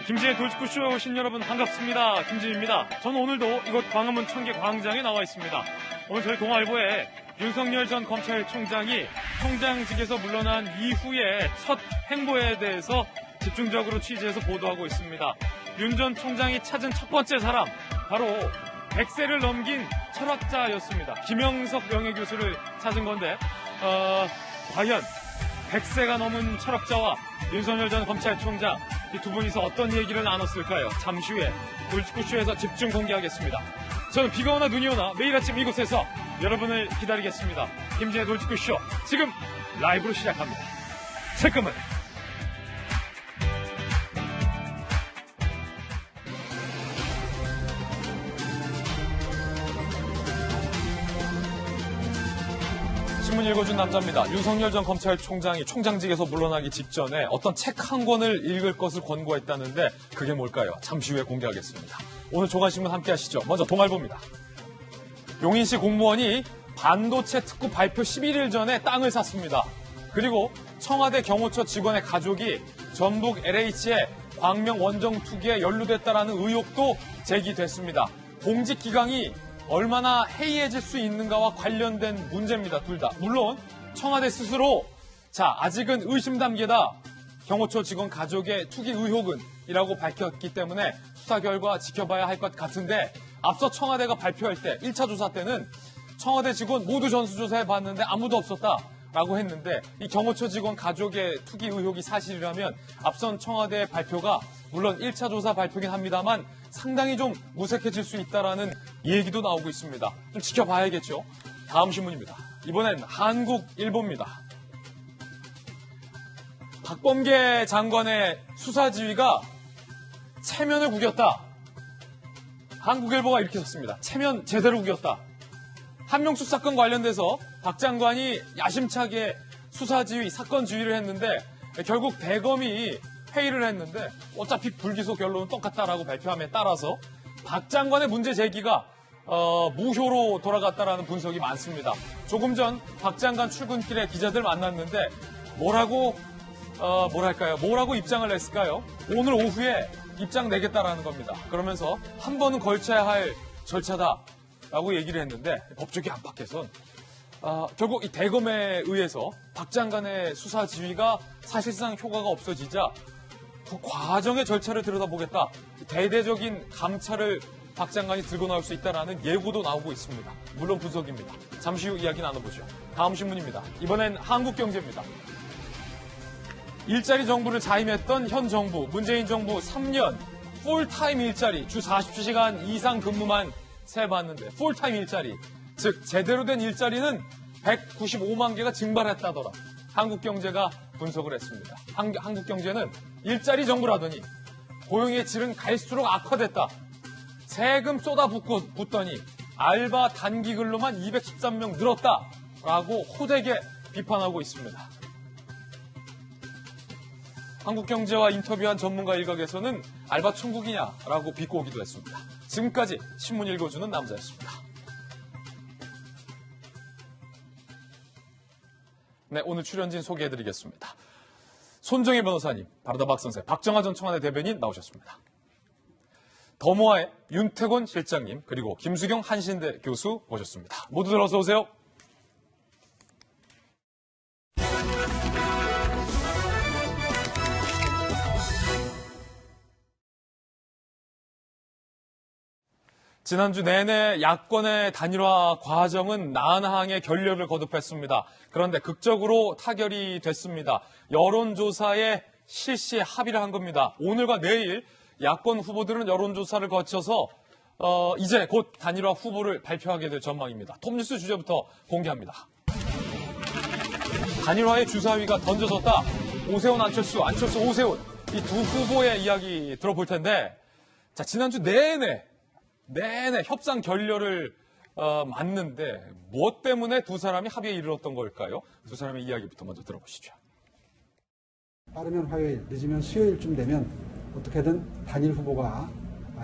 김진의 돌직구쇼에 오신 여러분 반갑습니다. 김진입니다. 저는 오늘도 이곳 광화문 청계광장에 나와 있습니다. 오늘 저희 동아일보에 윤석열 전 검찰총장이 총장직에서 물러난 이후의 첫 행보에 대해서 집중적으로 취재해서 보도하고 있습니다. 윤 전 총장이 찾은 첫 번째 사람, 바로 100세를 넘긴 철학자였습니다. 김영석 명예교수를 찾은 건데 과연 100세가 넘은 철학자와 윤석열 전 검찰총장, 이 두 분이서 어떤 얘기를 나눴을까요? 잠시 후에 돌직구쇼에서 집중 공개하겠습니다. 저는 비가 오나 눈이 오나 매일 아침 이곳에서 여러분을 기다리겠습니다. 김진의 돌직구쇼 지금 라이브로 시작합니다. 잠깐만. 신문 읽어준 남자입니다. 윤석열 전 검찰총장이 총장직에서 물러나기 직전에 어떤 책 한 권을 읽을 것을 권고했다는데 그게 뭘까요? 잠시 후에 공개하겠습니다. 오늘 조간신문 함께 하시죠. 먼저 동아일보입니다. 용인시 공무원이 반도체 특구 발표 11일 전에 땅을 샀습니다. 그리고 청와대 경호처 직원의 가족이 전북 LH의 광명 원정 투기에 연루됐다라는 의혹도 제기됐습니다. 공직기강이 얼마나 해이해질 수 있는가와 관련된 문제입니다. 둘 다. 물론 청와대 스스로 아직은 의심 단계다. 경호처 직원 가족의 투기 의혹은 이라고 밝혔기 때문에 수사 결과 지켜봐야 할 것 같은데, 앞서 청와대가 발표할 때 1차 조사 때는 청와대 직원 모두 전수조사해봤는데 아무도 없었다라고 했는데, 이 경호처 직원 가족의 투기 의혹이 사실이라면 앞선 청와대의 발표가 물론 1차 조사 발표긴 합니다만 상당히 좀 무색해질 수 있다라는 얘기도 나오고 있습니다. 좀 지켜봐야겠죠. 다음 신문입니다. 이번엔 한국일보입니다. 박범계 장관의 수사지휘가 체면을 구겼다. 한국일보가 이렇게 썼습니다. 체면 제대로 구겼다. 한명숙 사건 관련돼서 박 장관이 야심차게 수사지휘, 사건 지휘를 했는데 결국 대검이 회의를 했는데 어차피 불기소 결론은 똑같다라고 발표함에 따라서 박 장관의 문제 제기가 무효로 돌아갔다라는 분석이 많습니다. 조금 전 박 장관 출근길에 기자들 만났는데 뭐라고 입장을 냈을까요? 오늘 오후에 입장 내겠다라는 겁니다. 그러면서 한 번은 걸쳐야 할 절차다라고 얘기를 했는데 법조계 안팎에선 결국 이 대검에 의해서 박 장관의 수사 지휘가 사실상 효과가 없어지자 그 과정의 절차를 들여다보겠다. 대대적인 감찰을 박 장관이 들고 나올 수 있다는 예고도 나오고 있습니다. 물론 분석입니다. 잠시 후 이야기 나눠보죠. 다음 신문입니다. 이번엔 한국경제입니다. 일자리 정부를 자임했던 현 정부, 문재인 정부 3년 풀타임 일자리, 주 40시간 이상 근무만 세봤는데 풀타임 일자리, 즉 제대로 된 일자리는 195만 개가 증발했다더라. 한국경제가 분석을 했습니다. 한국경제는 일자리 정부라더니 고용의 질은 갈수록 악화됐다. 세금 쏟아붓더니 알바 단기 근로만 213명 늘었다라고 호되게 비판하고 있습니다. 한국경제와 인터뷰한 전문가 일각에서는 알바 천국이냐라고 비꼬기도 했습니다. 지금까지 신문 읽어주는 남자였습니다. 네, 오늘 출연진 소개해드리겠습니다. 손정혜 변호사님, 바르다 박선생, 박정하 전 청와대 대변인 나오셨습니다. 더모아의 윤태곤 실장님, 그리고 김수경 한신대 교수 모셨습니다. 모두들 어서 오세요. 지난주 내내 야권의 단일화 과정은 난항의 결렬을 거듭했습니다. 그런데 극적으로 타결이 됐습니다. 여론조사에 실시 합의를 한 겁니다. 오늘과 내일 야권 후보들은 여론조사를 거쳐서 이제 곧 단일화 후보를 발표하게 될 전망입니다. 톱뉴스 주제부터 공개합니다. 단일화의 주사위가 던져졌다. 오세훈, 안철수, 오세훈, 이 두 후보의 이야기 들어볼 텐데, 지난주 내내 협상 결렬을 맞는데 무엇 때문에 두 사람이 합의에 이르렀던 걸까요? 두 사람의 이야기부터 먼저 들어보시죠. 빠르면 화요일, 늦으면 수요일쯤 되면 어떻게든 단일 후보가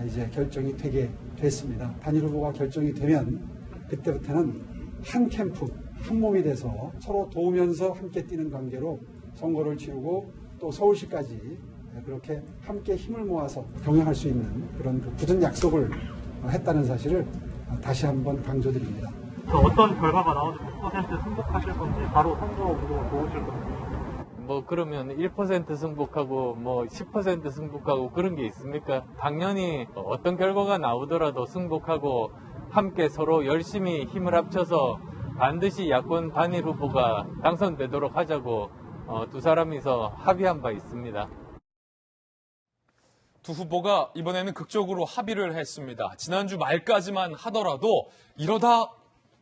이제 결정이 되게 됐습니다. 단일 후보가 결정이 되면 그때부터는 한 캠프, 한 몸이 돼서 서로 도우면서 함께 뛰는 관계로 선거를 치르고 또 서울시까지 그렇게 함께 힘을 모아서 경영할 수 있는 그런 그 굳은 약속을 했다는 사실을 다시 한번 강조드립니다. 어떤 결과가 나오든 100% 승복하실 건지 바로 선거로 도우실 건지. 뭐 그러면 1% 승복하고 뭐 10% 승복하고 그런 게 있습니까? 당연히 어떤 결과가 나오더라도 승복하고 함께 서로 열심히 힘을 합쳐서 반드시 야권 단일 후보가 당선되도록 하자고 두 사람이서 합의한 바 있습니다. 두 후보가 이번에는 극적으로 합의를 했습니다. 지난주 말까지만 하더라도 이러다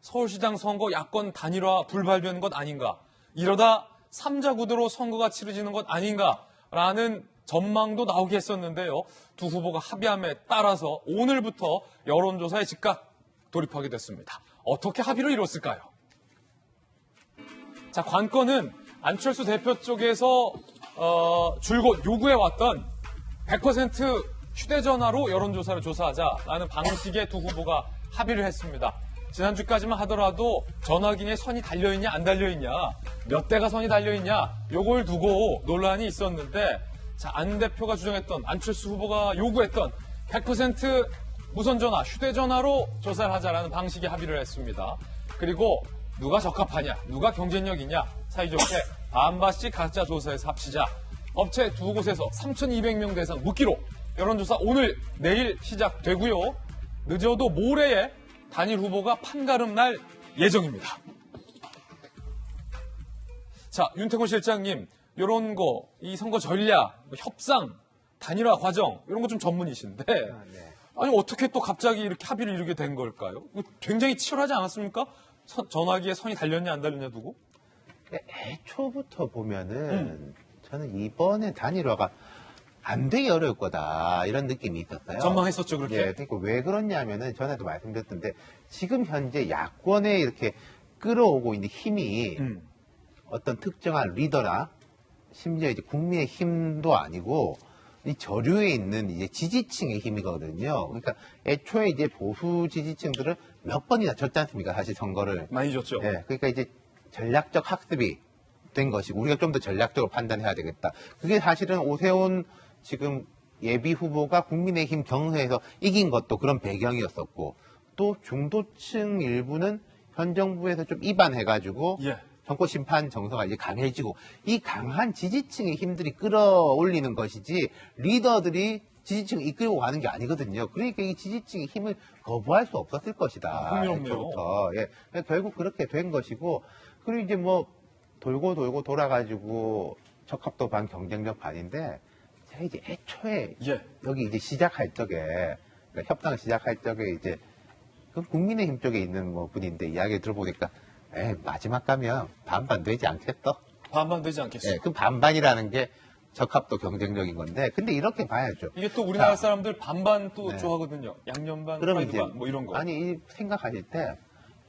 서울시장 선거 야권 단일화 불발되는 것 아닌가, 이러다 3자 구도로 선거가 치러지는 것 아닌가라는 전망도 나오게 했었는데요. 두 후보가 합의함에 따라서 오늘부터 여론조사에 즉각 돌입하게 됐습니다. 어떻게 합의를 이뤘을까요? 자, 관건은 안철수 대표 쪽에서 줄곧 요구해왔던 100% 휴대전화로 여론조사를 조사하자라는 방식의 두 후보가 합의를 했습니다. 지난주까지만 하더라도 전화기에 선이 달려있냐 안 달려있냐, 몇 대가 선이 달려있냐, 요걸 두고 논란이 있었는데, 자, 안 대표가 주장했던, 안철수 후보가 요구했던 100% 무선전화, 휴대전화로 조사를 하자라는 방식의 합의를 했습니다. 그리고 누가 적합하냐, 누가 경쟁력 있냐, 사이좋게 반반씩 가짜 조사에서 합치자. 업체 두 곳에서 3,200명 대상 묻기로 여론조사 오늘, 내일 시작되고요. 늦어도 모레에 단일 후보가 판가름 날 예정입니다. 자, 윤태곤 실장님, 이런 거, 이 선거 전략, 협상, 단일화 과정, 이런 거 좀 전문이신데, 아니, 어떻게 또 갑자기 이렇게 합의를 이루게 된 걸까요? 굉장히 치열하지 않았습니까? 전화기에 선이 달렸냐, 안 달렸냐 두고? 애초부터 보면은, 저는 이번에 단일화가 안 되기 어려울 거다, 이런 느낌이 있었어요. 전망했었죠, 그렇게? 예, 그러니까 왜 그러냐면은, 전에도 말씀드렸던데, 지금 현재 야권에 이렇게 끌어오고 있는 힘이 어떤 특정한 리더나, 심지어 이제 국민의 힘도 아니고, 이 저류에 있는 이제 지지층의 힘이거든요. 그러니까 애초에 이제 보수 지지층들은 몇 번이나 졌지 않습니까? 사실 선거를. 많이 졌죠. 예, 그러니까 이제 전략적 학습이 된 것이고, 우리가 좀 더 전략적으로 판단해야 되겠다. 그게 사실은 오세훈 지금 예비 후보가 국민의힘 경선에서 이긴 것도 그런 배경이었었고, 또 중도층 일부는 현 정부에서 좀 입안해가지고, 예. 정권 심판 정서가 이제 강해지고, 이 강한 지지층의 힘들이 끌어올리는 것이지 리더들이 지지층을 이끌고 가는 게 아니거든요. 그러니까 이 지지층의 힘을 거부할 수 없었을 것이다. 흥미롭네요. 애초부터. 예. 결국 그렇게 된 것이고, 그리고 이제 뭐 돌고 돌아가지고 적합도 반 경쟁력 반인데, 제가 이제 애초에 예. 여기 이제 시작할 적에, 그러니까 협상을 시작할 적에 이제 그 국민의힘 쪽에 있는 뭐 분인데 이야기 들어보니까, 마지막 가면 반반 되지 않겠어? 반반 되지 않겠어요? 그 반반이라는 게 적합도 경쟁력인 건데, 근데 이렇게 봐야죠. 이게 또 우리나라 자, 사람들 반반 또 네. 좋아하거든요. 양념 반, 그러면 프라이드 이제 반, 뭐 이런 거. 아니 생각하실 때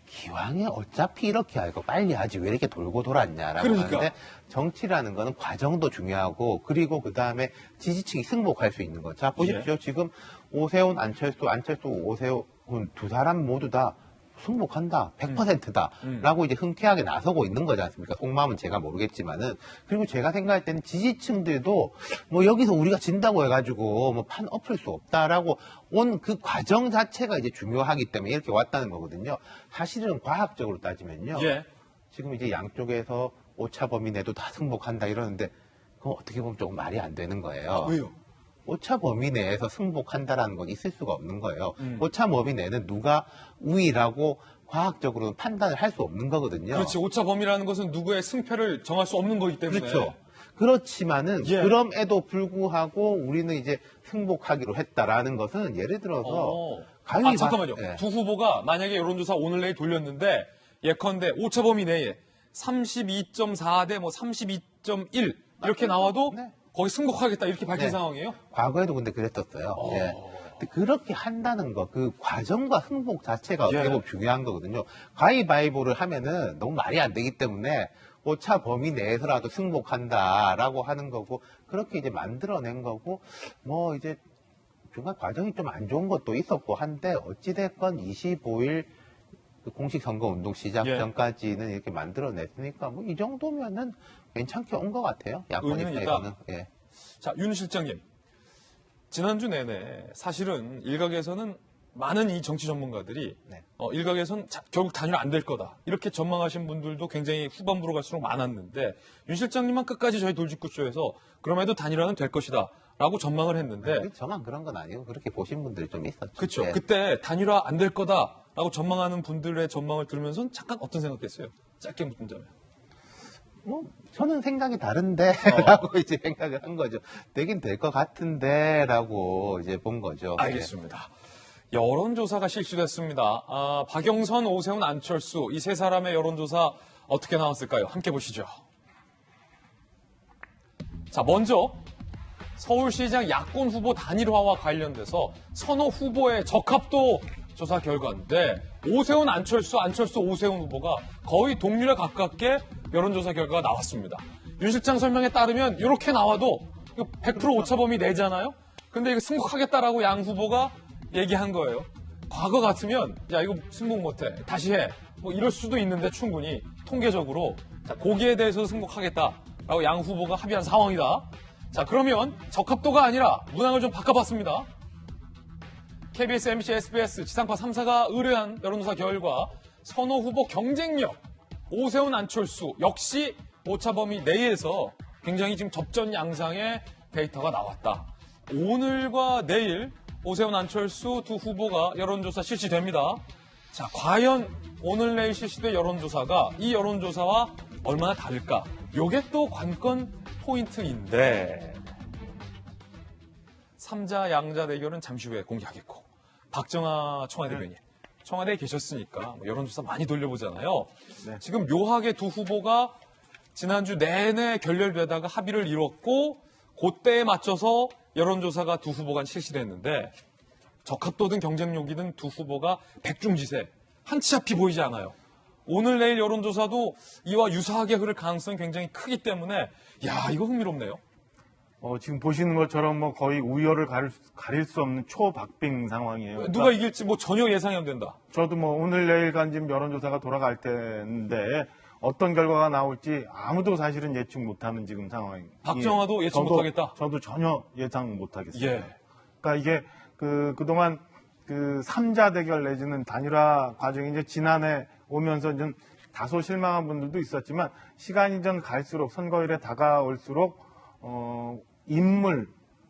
기왕에 어차피 이렇게 하고 빨리 하지 왜 이렇게 돌고 돌았냐라고 그러니까. 하는데, 정치라는 거는 과정도 중요하고, 그리고 그 다음에 지지층이 승복할 수 있는 거. 자 보십시오. 지금 오세훈, 안철수, 오세훈 두 사람 모두 다 승복한다, 100%다 라고 이제 흔쾌하게 나서고 있는 거지 않습니까? 속마음은 제가 모르겠지만은. 그리고 제가 생각할 때는 지지층들도 뭐 여기서 우리가 진다고 해가지고 뭐 판 엎을 수 없다라고 온 그 과정 자체가 이제 중요하기 때문에 이렇게 왔다는 거거든요. 사실은 과학적으로 따지면요, 예. 지금 이제 양쪽에서 오차 범위 내도 다 승복한다 이러는데, 그건 어떻게 보면 조금 말이 안 되는 거예요. 아, 왜요? 오차 범위 내에서 승복한다라는 건 있을 수가 없는 거예요. 오차 범위 내는 누가 우위라고 과학적으로 판단을 할 수 없는 거거든요. 그렇지. 오차 범위라는 것은 누구의 승패를 정할 수 없는 거기 때문에. 그렇죠. 그렇지만은 예. 그럼에도 불구하고 우리는 이제 승복하기로 했다라는 것은, 예를 들어서 가요이 잠깐만요. 예. 두 후보가 만약에 여론조사 오늘 내일 돌렸는데, 예컨대 오차 범위 내에 32.4 대 뭐 32.1 이렇게 나와도 네. 거기 승복하겠다 이렇게 밝힌 네. 상황이에요? 과거에도 근데 그랬었어요. 예. 근데 그렇게 한다는 거, 그 과정과 승복 자체가 어떻게 예. 보면 중요한 거거든요. 가위바위보를 하면은 너무 말이 안 되기 때문에 오차 범위 내에서라도 승복한다라고 하는 거고, 그렇게 이제 만들어낸 거고, 뭐 이제 중간 과정이 좀 안 좋은 것도 있었고 한데, 어찌됐건 25일 그 공식 선거 운동 시작 예. 전까지는 이렇게 만들어냈으니까 뭐 이 정도면은 괜찮게 온 것 같아요. 야권 의미는 입장에서는. 있다. 예. 자, 윤 실장님. 지난주 내내 사실은 일각에서는 많은 이 정치 전문가들이 네. 일각에서는 결국 단일 안 될 거다. 이렇게 전망하신 분들도 굉장히 후반부로 갈수록 많았는데 윤 실장님만 끝까지 저희 돌직구쇼에서 그럼에도 단일화는 될 것이다. 라고 전망을 했는데 저만 그런 건 아니고 그렇게 보신 분들이 좀 있었죠. 그렇죠. 네. 그때 단일화 안 될 거다라고 전망하는 분들의 전망을 들으면서 잠깐 어떤 생각했어요? 짧게 묻자면. 저는 생각이 다른데 라고 이제 생각을 한 거죠. 되긴 될 것 같은데 라고 이제 본 거죠. 알겠습니다. 여론조사가 실시됐습니다. 박영선, 오세훈, 안철수 이 세 사람의 여론조사 어떻게 나왔을까요? 함께 보시죠. 자, 먼저 서울시장 야권 후보 단일화와 관련돼서 선호 후보의 적합도 조사 결과인데 오세훈, 안철수, 오세훈 후보가 거의 동률에 가깝게 여론조사 결과가 나왔습니다. 윤 실장 설명에 따르면 이렇게 나와도 100% 오차범위 내잖아요? 근데 이거 승복하겠다라고 양 후보가 얘기한 거예요. 과거 같으면 야 이거 승복 못해 다시 해 뭐 이럴 수도 있는데 충분히 통계적으로 자, 거기에 대해서 승복하겠다라고 양 후보가 합의한 상황이다. 자, 그러면 적합도가 아니라 문항을 좀 바꿔봤습니다. KBS, MBC, SBS 지상파 3사가 의뢰한 여론조사 결과 선호 후보 경쟁력 오세훈, 안철수 역시 오차범위 내에서 굉장히 지금 접전 양상의 데이터가 나왔다. 오늘과 내일 오세훈, 안철수 두 후보가 여론조사 실시됩니다. 자, 과연 오늘 내일 실시된 여론조사가 이 여론조사와 얼마나 다를까? 요게 또 관건 포인트인데 3자 양자 대결은 잠시 후에 공개하겠고 박정아 청와대 대변인 청와대에 계셨으니까 여론조사 많이 돌려보잖아요. 네. 지금 묘하게 두 후보가 지난주 내내 결렬되다가 합의를 이뤘고 그때에 맞춰서 여론조사가 두 후보 간 실시됐는데 적합도든 경쟁력이든 두 후보가 백중지세 한 치 앞이 보이지 않아요. 오늘 내일 여론조사도 이와 유사하게 흐를 가능성이 굉장히 크기 때문에 야 이거 흥미롭네요. 지금 보시는 것처럼 뭐 거의 우열을 가릴 수 없는 초박빙 상황이에요. 누가 이길지 뭐 전혀 예상이 안 된다. 저도 뭐 오늘 내일간 지금 여론조사가 돌아갈 때인데 어떤 결과가 나올지 아무도 사실은 예측 못하는 지금 상황입니다. 박정화도 예측 못하겠다? 저도 전혀 예상 못하겠습니다. 예. 그러니까 이게 그동안 그 3자 대결 내지는 단일화 과정이 이제 지난해 오면서 좀 다소 실망한 분들도 있었지만 시간이 좀 갈수록 선거일에 다가올수록 인물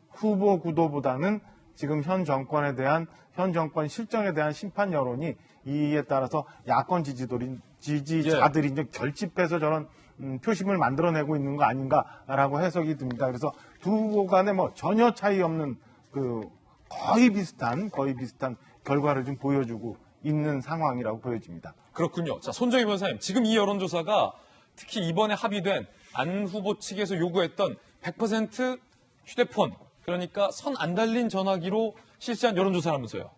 후보 구도보다는 지금 현 정권 실정에 대한 심판 여론이 이에 따라서 야권 지지자들이 이제 결집해서 저런 표심을 만들어내고 있는 거 아닌가라고 해석이 듭니다. 그래서 두 후보 간에 뭐 전혀 차이 없는 거의 비슷한 결과를 좀 보여주고 있는 상황이라고 보여집니다. 그렇군요. 자, 손정희 변호사님, 지금 이 여론조사가 특히 이번에 합의된 안 후보 측에서 요구했던 100% 휴대폰, 그러니까 선 안 달린 전화기로 실시한 여론조사라면서요.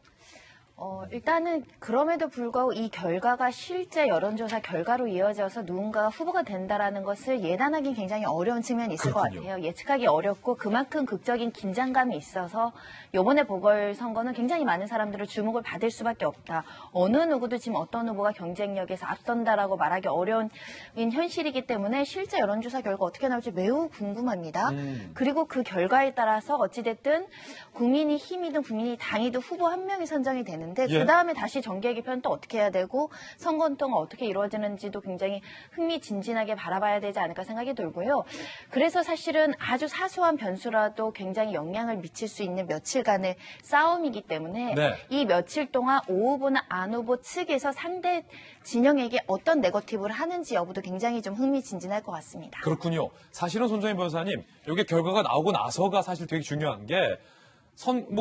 일단은 그럼에도 불구하고 이 결과가 실제 여론조사 결과로 이어져서 누군가가 후보가 된다라는 것을 예단하기 굉장히 어려운 측면이 있을 그렇군요. 것 같아요. 예측하기 어렵고 그만큼 극적인 긴장감이 있어서 이번에 보궐선거는 굉장히 많은 사람들의 주목을 받을 수밖에 없다. 어느 누구도 지금 어떤 후보가 경쟁력에서 앞선다라고 말하기 어려운 현실이기 때문에 실제 여론조사 결과 어떻게 나올지 매우 궁금합니다. 그리고 그 결과에 따라서 어찌됐든 국민의힘이든 국민의당이든 후보 한 명이 선정이 되는데 예. 그 다음에 다시 정계 개편 또 어떻게 해야 되고 선거 운동은 어떻게 이루어지는지도 굉장히 흥미진진하게 바라봐야 되지 않을까 생각이 들고요. 그래서 사실은 아주 사소한 변수라도 굉장히 영향을 미칠 수 있는 며칠간의 싸움이기 때문에 네. 이 며칠 동안 오 후보나 안 후보 측에서 상대 진영에게 어떤 네거티브를 하는지 여부도 굉장히 좀 흥미진진할 것 같습니다. 그렇군요. 사실은 손정희 변호사님, 이게 결과가 나오고 나서가 사실 되게 중요한 게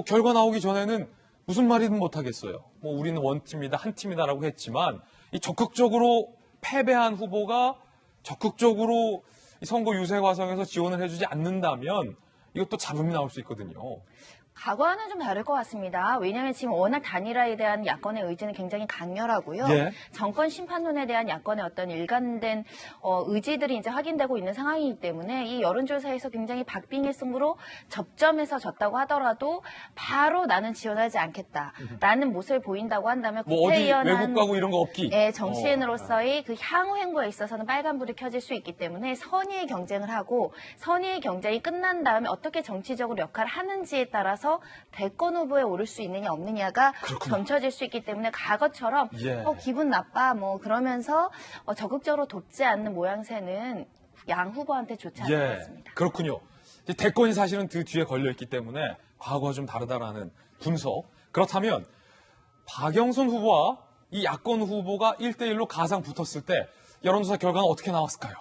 결과 나오기 전에는 무슨 말이든 못하겠어요. 우리는 원팀이다, 한 팀이다라고 했지만 이 적극적으로 패배한 후보가 적극적으로 이 선거 유세 과정에서 지원을 해주지 않는다면 이것도 잡음이 나올 수 있거든요. 과거와는 좀 다를 것 같습니다. 왜냐하면 지금 워낙 단일화에 대한 야권의 의지는 굉장히 강렬하고요. 예. 정권 심판론에 대한 야권의 어떤 일관된 의지들이 이제 확인되고 있는 상황이기 때문에 이 여론조사에서 굉장히 박빙의 승부로 접점에서 졌다고 하더라도 바로 나는 지원하지 않겠다라는 모습을 보인다고 한다면 뭐 어디 국회의원한 외국 가고 이런 거 없기. 네, 정치인으로서의 그 향후 행보에 있어서는 빨간불이 켜질 수 있기 때문에 선의의 경쟁을 하고 선의의 경쟁이 끝난 다음에 어떻게 정치적으로 역할을 하는지에 따라서 대권 후보에 오를 수 있느냐 없느냐가 그렇군요. 점쳐질 수 있기 때문에 과거처럼 예. 기분 나빠 뭐 그러면서 적극적으로 돕지 않는 모양새는 양 후보한테 좋지 않은 것 같습니다. 그렇군요. 이제 대권이 사실은 그 뒤에 걸려있기 때문에 과거와 좀 다르다라는 분석. 그렇다면 박영선 후보와 이 야권 후보가 1대1로 가상 붙었을 때 여론조사 결과는 어떻게 나왔을까요?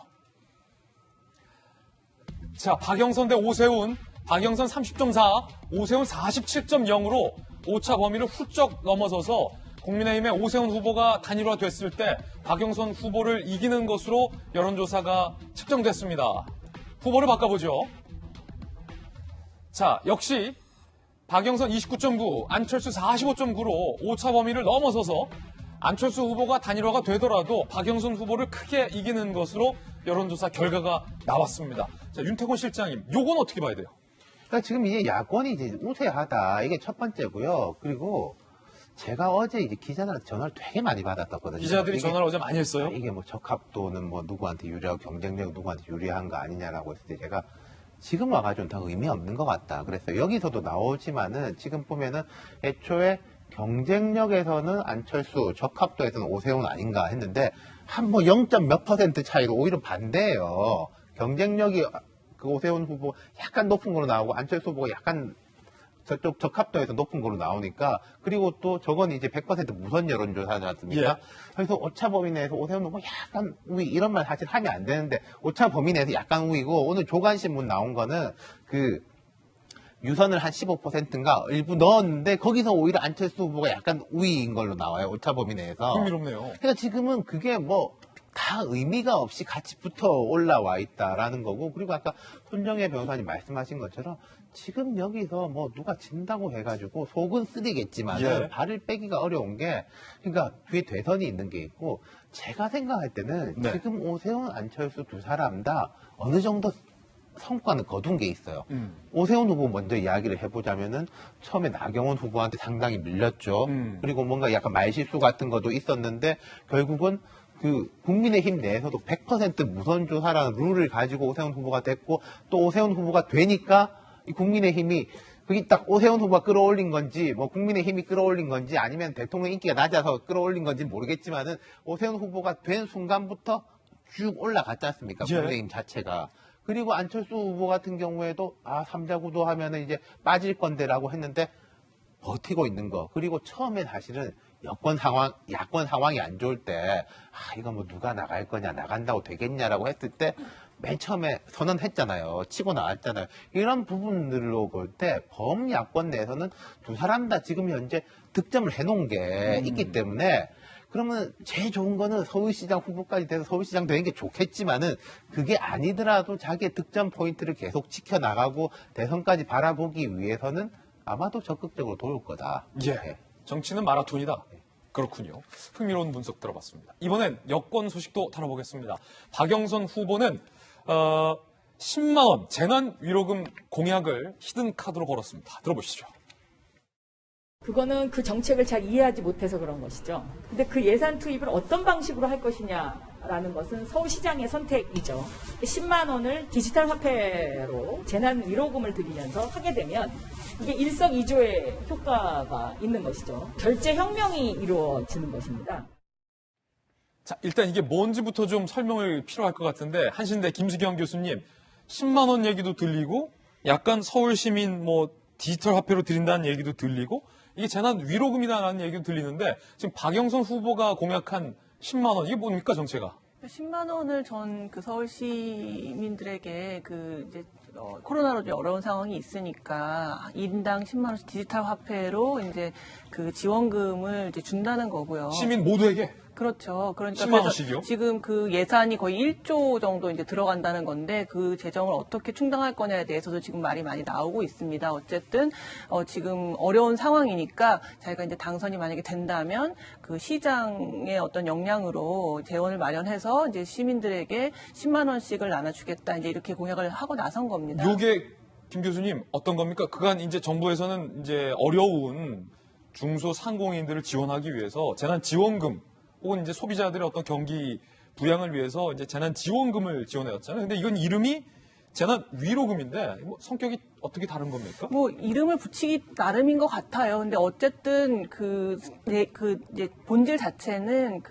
자, 박영선 대 오세훈. 박영선 30.4, 오세훈 47.0으로 오차 범위를 훌쩍 넘어서서 국민의힘의 오세훈 후보가 단일화됐을 때 박영선 후보를 이기는 것으로 여론조사가 측정됐습니다. 후보를 바꿔보죠. 자, 역시 박영선 29.9, 안철수 45.9로 오차 범위를 넘어서서 안철수 후보가 단일화가 되더라도 박영선 후보를 크게 이기는 것으로 여론조사 결과가 나왔습니다. 자, 윤태곤 실장님, 요건 어떻게 봐야 돼요? 그러니까 지금 이제 야권이 이제 우세하다. 이게 첫 번째고요. 그리고 제가 어제 이제 기자들한테 전화를 되게 많이 받았거든요. 기자들이 전화를 어제 많이 했어요? 이게 뭐 적합도는 뭐 누구한테 유리하고 경쟁력 누구한테 유리한 거 아니냐라고 했을 때 제가 지금 와가지고는 다 의미 없는 것 같다. 그래서 여기서도 나오지만은 지금 보면은 애초에 경쟁력에서는 안철수, 적합도에서는 오세훈 아닌가 했는데 한 뭐 0. 몇 % 차이로 오히려 반대예요. 경쟁력이 그 오세훈 후보 약간 높은 거로 나오고 안철수 후보가 약간 저쪽 적합도에서 높은 거로 나오니까 그리고 또 저건 이제 100% 무선 여론조사지 않습니까? 예. 그래서 오차 범위 내에서 오세훈 후보 약간 우위 이런 말 사실 하면 안 되는데 오차 범위 내에서 약간 우위고 오늘 조간신문 나온 거는 그 유선을 한 15%인가 일부 넣었는데 거기서 오히려 안철수 후보가 약간 우위인 걸로 나와요. 오차 범위 내에서. 흥미롭네요. 그러니까 지금은 그게 뭐 다 의미가 없이 같이 붙어 올라와 있다라는 거고 그리고 아까 손정혜 변호사님 말씀하신 것처럼 지금 여기서 뭐 누가 진다고 해가지고 속은 쓰리겠지만 예. 발을 빼기가 어려운 게 그러니까 뒤에 대선이 있는 게 있고 제가 생각할 때는 네. 지금 오세훈 안철수 두 사람 다 어느 정도 성과는 거둔 게 있어요. 오세훈 후보 먼저 이야기를 해보자면은 처음에 나경원 후보한테 상당히 밀렸죠. 그리고 뭔가 약간 말실수 같은 것도 있었는데 결국은 그 국민의힘 내에서도 100% 무선조사라는 룰을 가지고 오세훈 후보가 됐고 또 오세훈 후보가 되니까 이 국민의힘이 그게 딱 오세훈 후보가 끌어올린 건지 뭐 국민의힘이 끌어올린 건지 아니면 대통령 인기가 낮아서 끌어올린 건지 모르겠지만은 오세훈 후보가 된 순간부터 쭉 올라갔지 않습니까? 예. 국민의힘 자체가. 그리고 안철수 후보 같은 경우에도 삼자구도 하면은 이제 빠질 건데라고 했는데 버티고 있는 거. 그리고 처음에 사실은 야권 상황이 안 좋을 때 이거 뭐 누가 나갈 거냐 나간다고 되겠냐라고 했을 때 맨 처음에 선언했잖아요. 치고 나왔잖아요. 이런 부분들로 볼 때 범야권 내에서는 두 사람 다 지금 현재 득점을 해놓은 게 있기 때문에 그러면 제일 좋은 거는 서울시장 후보까지 돼서 서울시장 되는 게 좋겠지만은 그게 아니더라도 자기의 득점 포인트를 계속 지켜나가고 대선까지 바라보기 위해서는 아마도 적극적으로 도울 거다. 예. 정치는 마라톤이다. 그렇군요. 흥미로운 분석 들어봤습니다. 이번엔 여권 소식도 다뤄보겠습니다. 박영선 후보는 10만 원 재난 위로금 공약을 히든 카드로 걸었습니다. 들어보시죠. 그거는 그 정책을 잘 이해하지 못해서 그런 것이죠. 근데 그 예산 투입을 어떤 방식으로 할 것이냐라는 것은 서울시장의 선택이죠. 10만 원을 디지털 화폐로 재난 위로금을 드리면서 하게 되면 이게 일석이조의 효과가 있는 것이죠. 결제 혁명이 이루어지는 것입니다. 자, 일단 이게 뭔지부터 좀 설명을 필요할 것 같은데 한신대 김수경 교수님 10만 원 얘기도 들리고 약간 서울 시민 뭐 디지털 화폐로 드린다는 얘기도 들리고 이게 재난 위로금이다라는 얘기도 들리는데 지금 박영선 후보가 공약한 10만 원 이게 뭡니까 정체가? 10만 원을 전 그 서울 시민들에게 이제 코로나로 좀 어려운 상황이 있으니까 인당 10만 원씩 디지털 화폐로 이제 그 지원금을 이제 준다는 거고요. 시민 모두에게? 그렇죠. 그러니까 10만 원씩이요? 지금 그 예산이 거의 1조 정도 이제 들어간다는 건데 그 재정을 어떻게 충당할 거냐에 대해서도 지금 말이 많이 나오고 있습니다. 어쨌든 지금 어려운 상황이니까 자기가 이제 당선이 만약에 된다면 그 시장의 어떤 역량으로 재원을 마련해서 이제 시민들에게 10만 원씩을 나눠주겠다 이제 이렇게 공약을 하고 나선 겁니다. 요게 김 교수님 어떤 겁니까? 그간 이제 정부에서는 이제 어려운 중소상공인들을 지원하기 위해서 재난지원금 혹은 이제 소비자들의 어떤 경기 부양을 위해서 이제 재난지원금을 지원해왔잖아요. 근데 이건 이름이 재난위로금인데 뭐 성격이 어떻게 다른 겁니까? 뭐 이름을 붙이기 나름인 것 같아요. 근데 어쨌든 이제 본질 자체는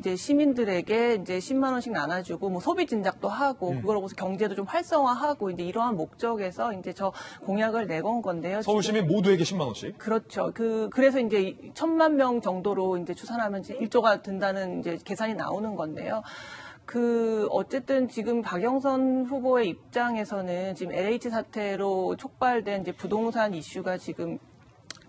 이제 시민들에게 이제 10만 원씩 나눠주고 뭐 소비 진작도 하고 그걸로서 경제도 좀 활성화하고 이제 이러한 목적에서 이제 저 공약을 내건 건데요. 서울 시민 모두에게 10만 원씩? 그렇죠. 그래서 이제 1,000만 명 정도로 이제 추산하면 이제 1조가 든다는 이제 계산이 나오는 건데요. 어쨌든 지금 박영선 후보의 입장에서는 지금 LH 사태로 촉발된 이제 부동산 이슈가 지금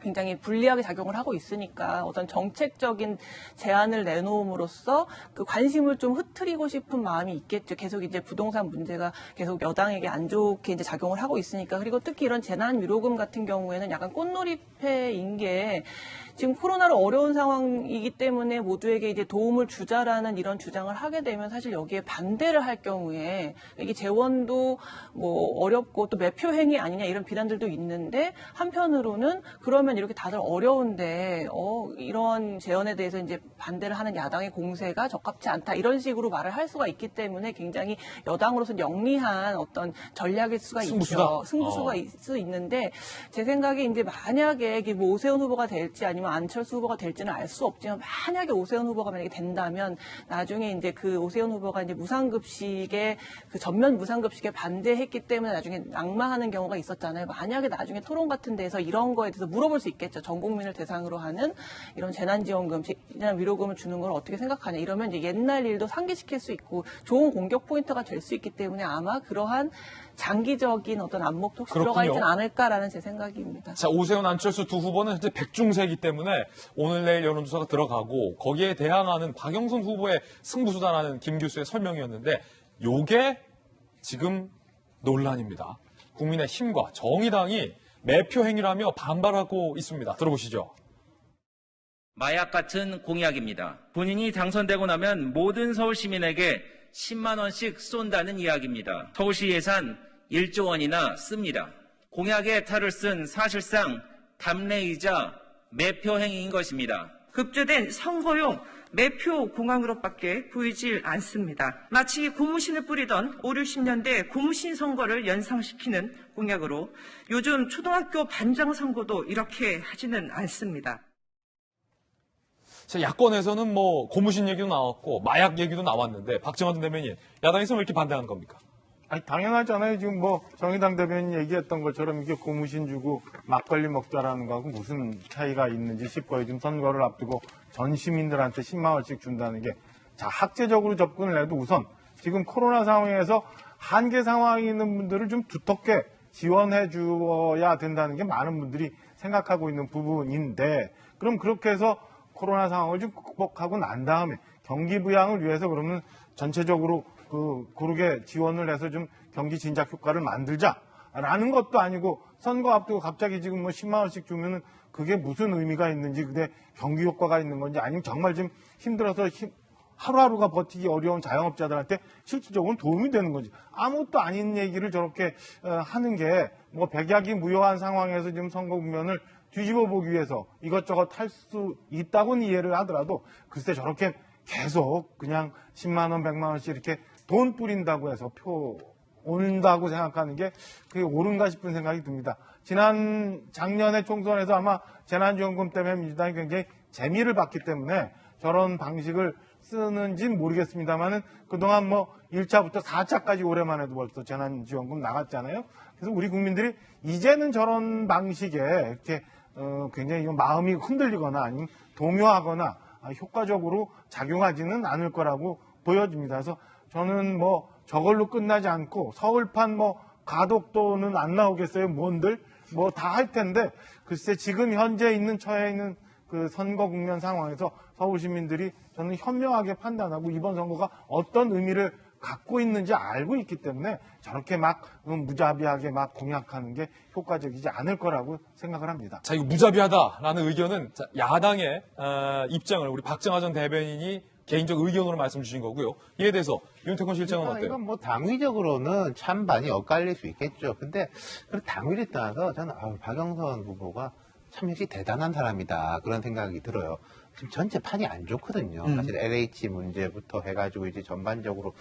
굉장히 불리하게 작용을 하고 있으니까 어떤 정책적인 제안을 내놓음으로써 그 관심을 좀 흐트리고 싶은 마음이 있겠죠. 계속 이제 부동산 문제가 계속 여당에게 안 좋게 이제 작용을 하고 있으니까. 그리고 특히 이런 재난위로금 같은 경우에는 약간 꽃놀이패인 게 지금 코로나로 어려운 상황이기 때문에 모두에게 이제 도움을 주자라는 이런 주장을 하게 되면 사실 여기에 반대를 할 경우에 이게 재원도 뭐 어렵고 또 매표 행위 아니냐 이런 비난들도 있는데 한편으로는 그러면 이렇게 다들 어려운데 이런 재원에 대해서 이제 반대를 하는 야당의 공세가 적합치 않다 이런 식으로 말을 할 수가 있기 때문에 굉장히 여당으로서는 영리한 어떤 전략일 수가 있죠. 승부수가 있을 수 있는데 제 생각에 이제 만약에 이게 뭐 오세훈 후보가 될지 아니면 안철수 후보가 될지는 알 수 없지만 만약에 오세훈 후보가 만약에 된다면 나중에 이제 그 오세훈 후보가 이제 무상급식에 그 전면 무상급식에 반대했기 때문에 나중에 낙마하는 경우가 있었잖아요. 만약에 나중에 토론 같은 데서 이런 거에 대해서 물어볼 수 있겠죠. 전 국민을 대상으로 하는 이런 재난지원금, 재난위로금을 주는 걸 어떻게 생각하냐. 이러면 이제 옛날 일도 상기시킬 수 있고 좋은 공격 포인트가 될 수 있기 때문에 아마 그러한 장기적인 어떤 안목도 혹시 들어가 있진 않을까라는 제 생각입니다. 자, 오세훈, 안철수 두 후보는 현재 백중세이기 때문에 오늘 내일 여론조사가 들어가고 거기에 대항하는 박영선 후보의 승부수다라는 김 교수의 설명이었는데 요게 지금 논란입니다. 국민의힘과 정의당이 매표 행위라며 반발하고 있습니다. 들어보시죠. 마약 같은 공약입니다. 본인이 당선되고 나면 모든 서울 시민에게 10만 원씩 쏜다는 이야기입니다. 서울시 예산 1조 원이나 씁니다. 공약에 탈을 쓴 사실상 담례이자 매표 행위인 것입니다. 급조된 선거용 매표 공약으로밖에 보이질 않습니다. 마치 고무신을 뿌리던 5, 60년대 고무신 선거를 연상시키는 공약으로 요즘 초등학교 반장 선거도 이렇게 하지는 않습니다. 자, 야권에서는 뭐 고무신 얘기도 나왔고 마약 얘기도 나왔는데 박정환 대변인 야당에서는 왜 이렇게 반대하는 겁니까? 아니 당연하잖아요. 지금 뭐 정의당 대변인 얘기했던 것처럼 이게 고무신 주고 막걸리 먹자라는 거하고 무슨 차이가 있는지 싶어요. 지금 선거를 앞두고 전 시민들한테 10만 원씩 준다는 게 자 학제적으로 접근을 해도 우선 지금 코로나 상황에서 한계 상황에 있는 분들을 좀 두텁게 지원해 주어야 된다는 게 많은 분들이 생각하고 있는 부분인데 그럼 그렇게 해서 코로나 상황을 좀 극복하고 난 다음에 경기 부양을 위해서 그러면 전체적으로 고르게 지원을 해서 좀 경기 진작 효과를 만들자라는 것도 아니고 선거 앞두고 갑자기 지금 뭐 10만 원씩 주면은 그게 무슨 의미가 있는지 그게 경기 효과가 있는 건지 아니면 정말 좀 힘들어서 하루하루가 버티기 어려운 자영업자들한테 실질적으로 도움이 되는 건지 아무것도 아닌 얘기를 저렇게 하는 게 뭐 백약이 무효한 상황에서 지금 선거 국면을 뒤집어 보기 위해서 이것저것 할 수 있다고는 이해를 하더라도 글쎄 저렇게 계속 그냥 10만 원, 100만 원씩 이렇게 돈 뿌린다고 해서 표 온다고 생각하는 게 그게 옳은가 싶은 생각이 듭니다. 작년에 총선에서 아마 재난지원금 때문에 민주당이 굉장히 재미를 봤기 때문에 저런 방식을 쓰는지는 모르겠습니다만은 그동안 뭐 1차부터 4차까지 올해만 해도 벌써 재난지원금 나갔잖아요. 그래서 우리 국민들이 이제는 저런 방식에 이렇게 굉장히 마음이 흔들리거나 아니면 동요하거나 효과적으로 작용하지는 않을 거라고 보여집니다. 그래서 저는 뭐 저걸로 끝나지 않고 서울판 뭐 가덕도는 안 나오겠어요. 뭔들 뭐 다 할 텐데 글쎄 지금 현재 있는 처해 있는 그 선거 국면 상황에서 서울 시민들이 저는 현명하게 판단하고 이번 선거가 어떤 의미를 갖고 있는지 알고 있기 때문에 저렇게 막 무자비하게 막 공약하는 게 효과적이지 않을 거라고 생각을 합니다. 자, 이거 무자비하다라는 의견은 야당의 입장을 우리 박정하 전 대변인이 개인적 의견으로 말씀 주신 거고요. 이에 대해서 윤태권 실장은 어때요? 이건 뭐 당위적으로는 찬반이 엇갈릴 수 있겠죠. 근데 당위를 떠나서 저는 박영선 후보가 참 역시 대단한 사람이다 그런 생각이 들어요. 지금 전체 판이 안 좋거든요. 사실 LH 문제부터 해가지고 이제 전반적으로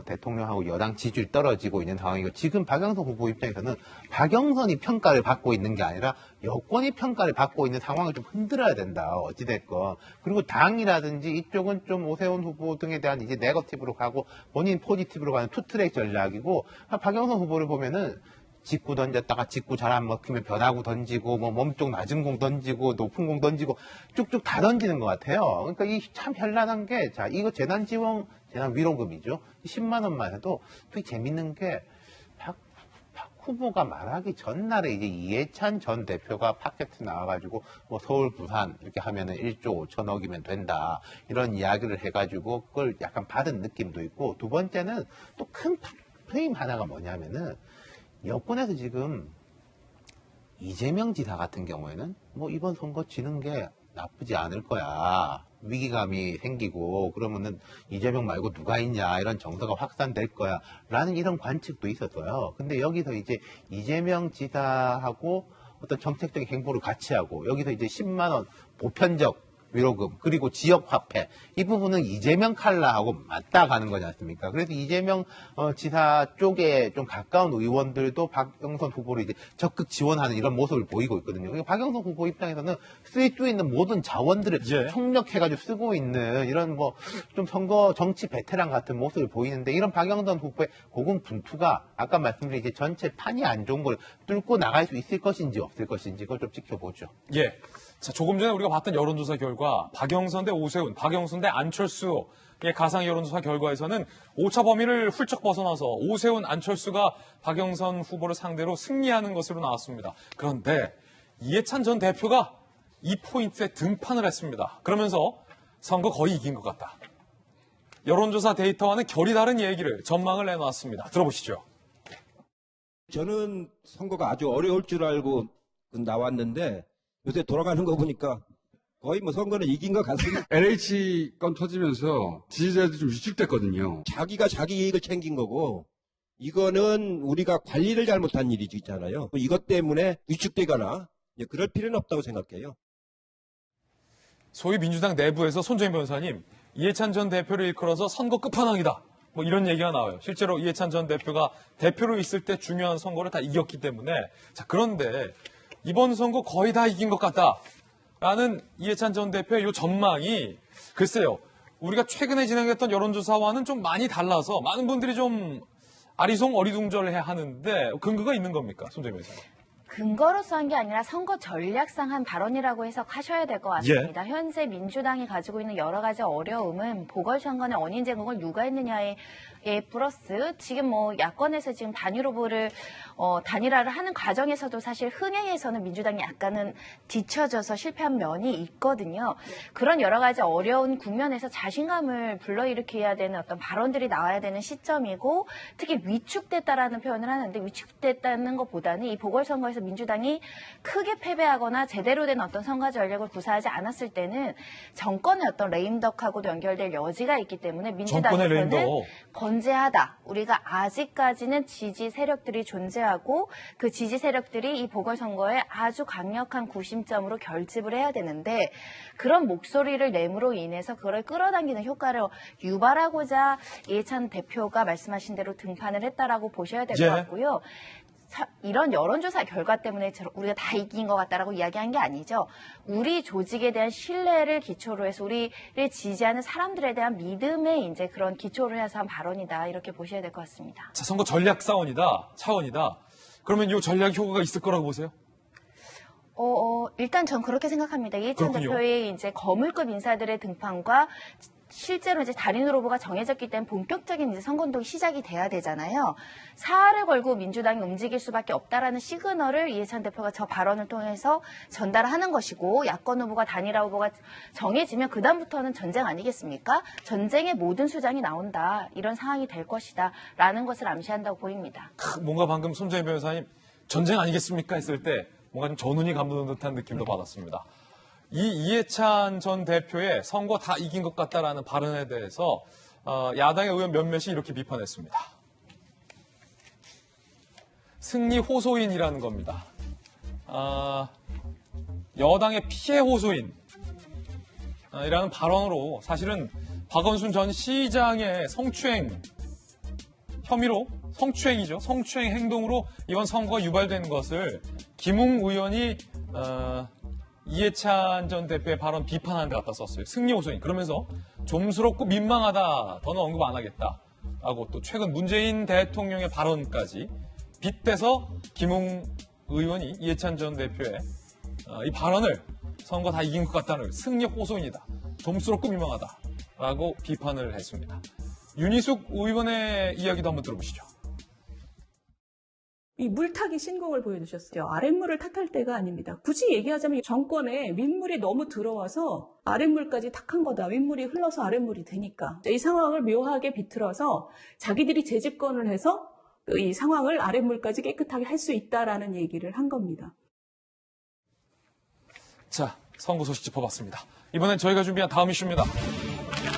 대통령하고 여당 지지율 떨어지고 있는 상황이고 지금 박영선 후보 입장에서는 박영선이 평가를 받고 있는 게 아니라 여권이 평가를 받고 있는 상황을 좀 흔들어야 된다. 어찌됐건. 그리고 당이라든지 이쪽은 좀 오세훈 후보 등에 대한 이제 네거티브로 가고 본인 포지티브로 가는 투트랙 전략이고 박영선 후보를 보면은 직구 던졌다가 직구 잘 안 먹히면 변화구 던지고 뭐 몸쪽 낮은 공 던지고 높은 공 던지고 쭉쭉 다 던지는 것 같아요. 그러니까 이 참 현란한 게 자 이거 재난 위로금이죠. 10만 원만 해도 되게 재밌는 게 박 후보가 말하기 전날에 이제 이해찬 전 대표가 팟캐스트 나와가지고 뭐 서울 부산 이렇게 하면은 1조 5천억이면 된다 이런 이야기를 해가지고 그걸 약간 받은 느낌도 있고 두 번째는 또 큰 프레임 하나가 뭐냐면은 여권에서 지금 이재명 지사 같은 경우에는 뭐 이번 선거 지는 게 나쁘지 않을 거야. 위기감이 생기고 그러면은 이재명 말고 누가 있냐 이런 정서가 확산될 거야 라는 이런 관측도 있었어요. 근데 여기서 이제 이재명 지사하고 어떤 정책적인 행보를 같이 하고 여기서 이제 10만 원 보편적 위로금 그리고 지역화폐 이 부분은 이재명 칼라하고 맞다 가는 거지 않습니까? 그래서 이재명 지사 쪽에 좀 가까운 의원들도 박영선 후보를 이제 적극 지원하는 이런 모습을 보이고 있거든요. 그러니까 박영선 후보 입장에서는 쓸 수 있는 모든 자원들을 총력해가지고 쓰고 있는 이런 뭐 좀 선거 정치 베테랑 같은 모습을 보이는데 이런 박영선 후보의 고군분투가 아까 말씀드린 이제 전체 판이 안 좋은 걸 뚫고 나갈 수 있을 것인지 없을 것인지 그걸 좀 지켜보죠. 예. 자, 조금 전에 우리가 봤던 여론조사 결과 박영선 대 오세훈, 박영선 대 안철수의 가상 여론조사 결과에서는 오차 범위를 훌쩍 벗어나서 오세훈, 안철수가 박영선 후보를 상대로 승리하는 것으로 나왔습니다. 그런데 이해찬 전 대표가 이 포인트에 등판을 했습니다. 그러면서 선거 거의 이긴 것 같다. 여론조사 데이터와는 결이 다른 얘기를 전망을 내놓았습니다. 들어보시죠. 저는 선거가 아주 어려울 줄 알고 나왔는데 요새 돌아가는 거 보니까 거의 뭐 선거는 이긴 것 같습니다. LH 건 터지면서 지지자들이 좀 위축됐거든요. 자기가 자기 이익을 챙긴 거고 이거는 우리가 관리를 잘못한 일이 있잖아요. 이것 때문에 위축되거나 그럴 필요는 없다고 생각해요. 소위 민주당 내부에서 손정인 변호사님, 이해찬 전 대표를 일컬어서 선거 끝판왕이다. 뭐 이런 얘기가 나와요. 실제로 이해찬 전 대표가 대표로 있을 때 중요한 선거를 다 이겼기 때문에 자 그런데 이번 선거 거의 다 이긴 것 같다라는 이해찬 전 대표의 이 전망이 글쎄요. 우리가 최근에 진행했던 여론조사와는 좀 많이 달라서 많은 분들이 좀 어리둥절해 하는데 근거가 있는 겁니까? 손정인 변호사님. 근거로서 한 게 아니라 선거 전략상 한 발언이라고 해석하셔야 될 것 같습니다. 현재 민주당이 가지고 있는 여러 가지 어려움은 보궐선거의 원인 제공을 누가 했느냐에 플러스 지금 뭐 야권에서 지금 단일 후보를 단일화를 하는 과정에서도 사실 흥행에서는 민주당이 약간은 뒤처져서 실패한 면이 있거든요. 그런 여러 가지 어려운 국면에서 자신감을 불러일으켜야 되는 어떤 발언들이 나와야 되는 시점이고 특히 위축됐다라는 표현을 하는데 위축됐다는 것보다는 이 보궐선거에서 민주당이 크게 패배하거나 제대로 된 어떤 선거 전략을 구사하지 않았을 때는 정권의 어떤 레임덕하고도 연결될 여지가 있기 때문에 민주당에서는 건재하다. 우리가 아직까지는 지지 세력들이 존재하고 그 지지 세력들이 이 보궐선거에 아주 강력한 구심점으로 결집을 해야 되는데 그런 목소리를 내므로 인해서 그걸 끌어당기는 효과를 유발하고자 이해찬 대표가 말씀하신 대로 등판을 했다라고 보셔야 될 것 같고요. 이런 여론조사 결과 때문에 우리가 다 이긴 것 같다라고 이야기한 게 아니죠. 우리 조직에 대한 신뢰를 기초로 해서 우리를 지지하는 사람들에 대한 믿음에 이제 그런 기초를 해서 한 발언이다. 이렇게 보셔야 될 것 같습니다. 자, 선거 전략 차원이다. 그러면 이 전략 효과가 있을 거라고 보세요? 일단 전 그렇게 생각합니다. 이해찬 대표의 이제 거물급 인사들의 등판과 실제로 이제 단일 후보가 정해졌기 때문에 본격적인 이제 선거운동이 시작이 돼야 되잖아요. 사활을 걸고 민주당이 움직일 수밖에 없다라는 시그널을 이해찬 대표가 저 발언을 통해서 전달하는 것이고, 야권 후보가 단일화 후보가 정해지면 그다음부터는 전쟁 아니겠습니까? 전쟁의 모든 수장이 나온다. 이런 상황이 될 것이다. 라는 것을 암시한다고 보입니다. 뭔가 방금 손정희 변호사님 전쟁 아니겠습니까? 했을 때 뭔가 좀 전운이 감도는 듯한 느낌도 받았습니다. 이 이해찬 전 대표의 선거 다 이긴 것 같다라는 발언에 대해서 야당의 의원 몇몇이 이렇게 비판했습니다. 승리 호소인이라는 겁니다. 여당의 피해 호소인 이라는 발언으로 사실은 박원순 전 시장의 성추행 혐의로, 성추행이죠. 성추행 행동으로 이번 선거가 유발된 것을 김웅 의원이 이해찬 전 대표의 발언 비판하는 데 갖다 썼어요. 승리 호소인. 그러면서 좀스럽고 민망하다. 더는 언급 안 하겠다. 라고 또 최근 문재인 대통령의 발언까지 빗대서 김웅 의원이 이해찬 전 대표의 이 발언을 선거 다 이긴 것 같다는 승리 호소인이다. 좀스럽고 민망하다. 라고 비판을 했습니다. 윤희숙 의원의 이야기도 한번 들어보시죠. 이 물타기 신공을 보여주셨어요. 아랫물을 탓할 때가 아닙니다. 굳이 얘기하자면 정권에 윗물이 너무 들어와서 아랫물까지 탁한 거다. 윗물이 흘러서 아랫물이 되니까. 이 상황을 묘하게 비틀어서 자기들이 재집권을 해서 이 상황을 아랫물까지 깨끗하게 할 수 있다라는 얘기를 한 겁니다. 자, 선거 소식 짚어봤습니다. 이번엔 저희가 준비한 다음 이슈입니다.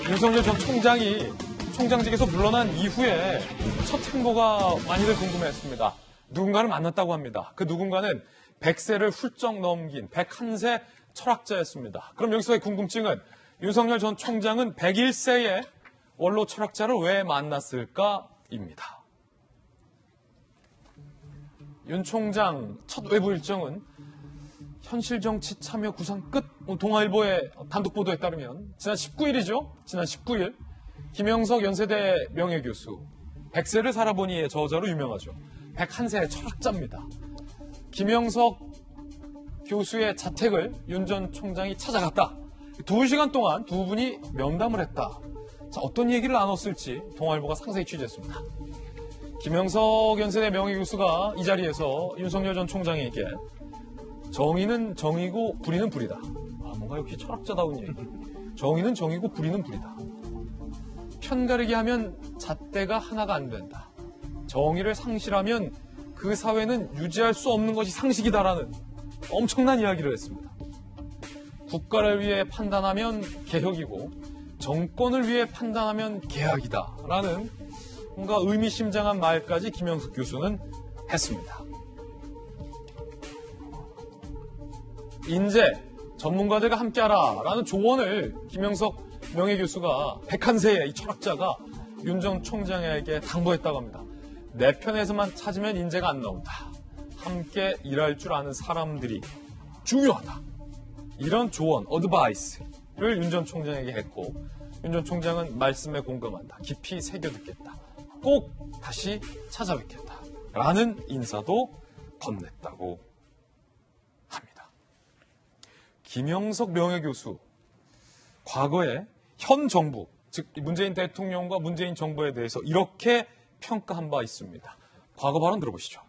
윤석열 전 총장이 총장직에서 물러난 이후에 첫 행보가 많이들 궁금해했습니다. 누군가를 만났다고 합니다. 그 누군가는 100세를 훌쩍 넘긴 101세 철학자였습니다. 그럼 여기서의 궁금증은 윤석열 전 총장은 101세의 원로 철학자를 왜 만났을까입니다. 윤 총장 첫 외부 일정은 현실정치 참여 구상 끝. 동아일보의 단독 보도에 따르면 지난 19일이죠. 지난 19일 김영석 연세대 명예교수 100세를 살아보니의 저자로 유명하죠. 101세의 철학자입니다. 김영석 교수의 자택을 윤 전 총장이 찾아갔다. 2시간 동안 두 분이 면담을 했다. 자, 어떤 얘기를 나눴을지 동아일보가 상세히 취재했습니다. 김영석 연세대 명예교수가 이 자리에서 윤석열 전 총장에게 정의는 정의고 불의는 불이다. 뭔가 역시 철학자다운 얘기. 정의는 정의고 불의는 불이다. 편가르기 하면 잣대가 하나가 안 된다. 정의를 상실하면 그 사회는 유지할 수 없는 것이 상식이다라는 엄청난 이야기를 했습니다. 국가를 위해 판단하면 개혁이고 정권을 위해 판단하면 개혁이다라는 뭔가 의미심장한 말까지 김영석 교수는 했습니다. 인재, 전문가들과 함께하라라는 조언을 김영석 명예교수가 101세의 이 철학자가 윤 전 총장에게 당부했다고 합니다. 내 편에서만 찾으면 인재가 안 나온다. 함께 일할 줄 아는 사람들이 중요하다. 이런 조언, 어드바이스를 윤 전 총장에게 했고 윤 전 총장은 말씀에 공감한다. 깊이 새겨듣겠다. 꼭 다시 찾아뵙겠다. 라는 인사도 건넸다고 합니다. 김영석 명예교수, 과거에 현 정부, 즉 문재인 대통령과 문재인 정부에 대해서 이렇게 평가한 바 있습니다. 과거 발언 들어보시죠.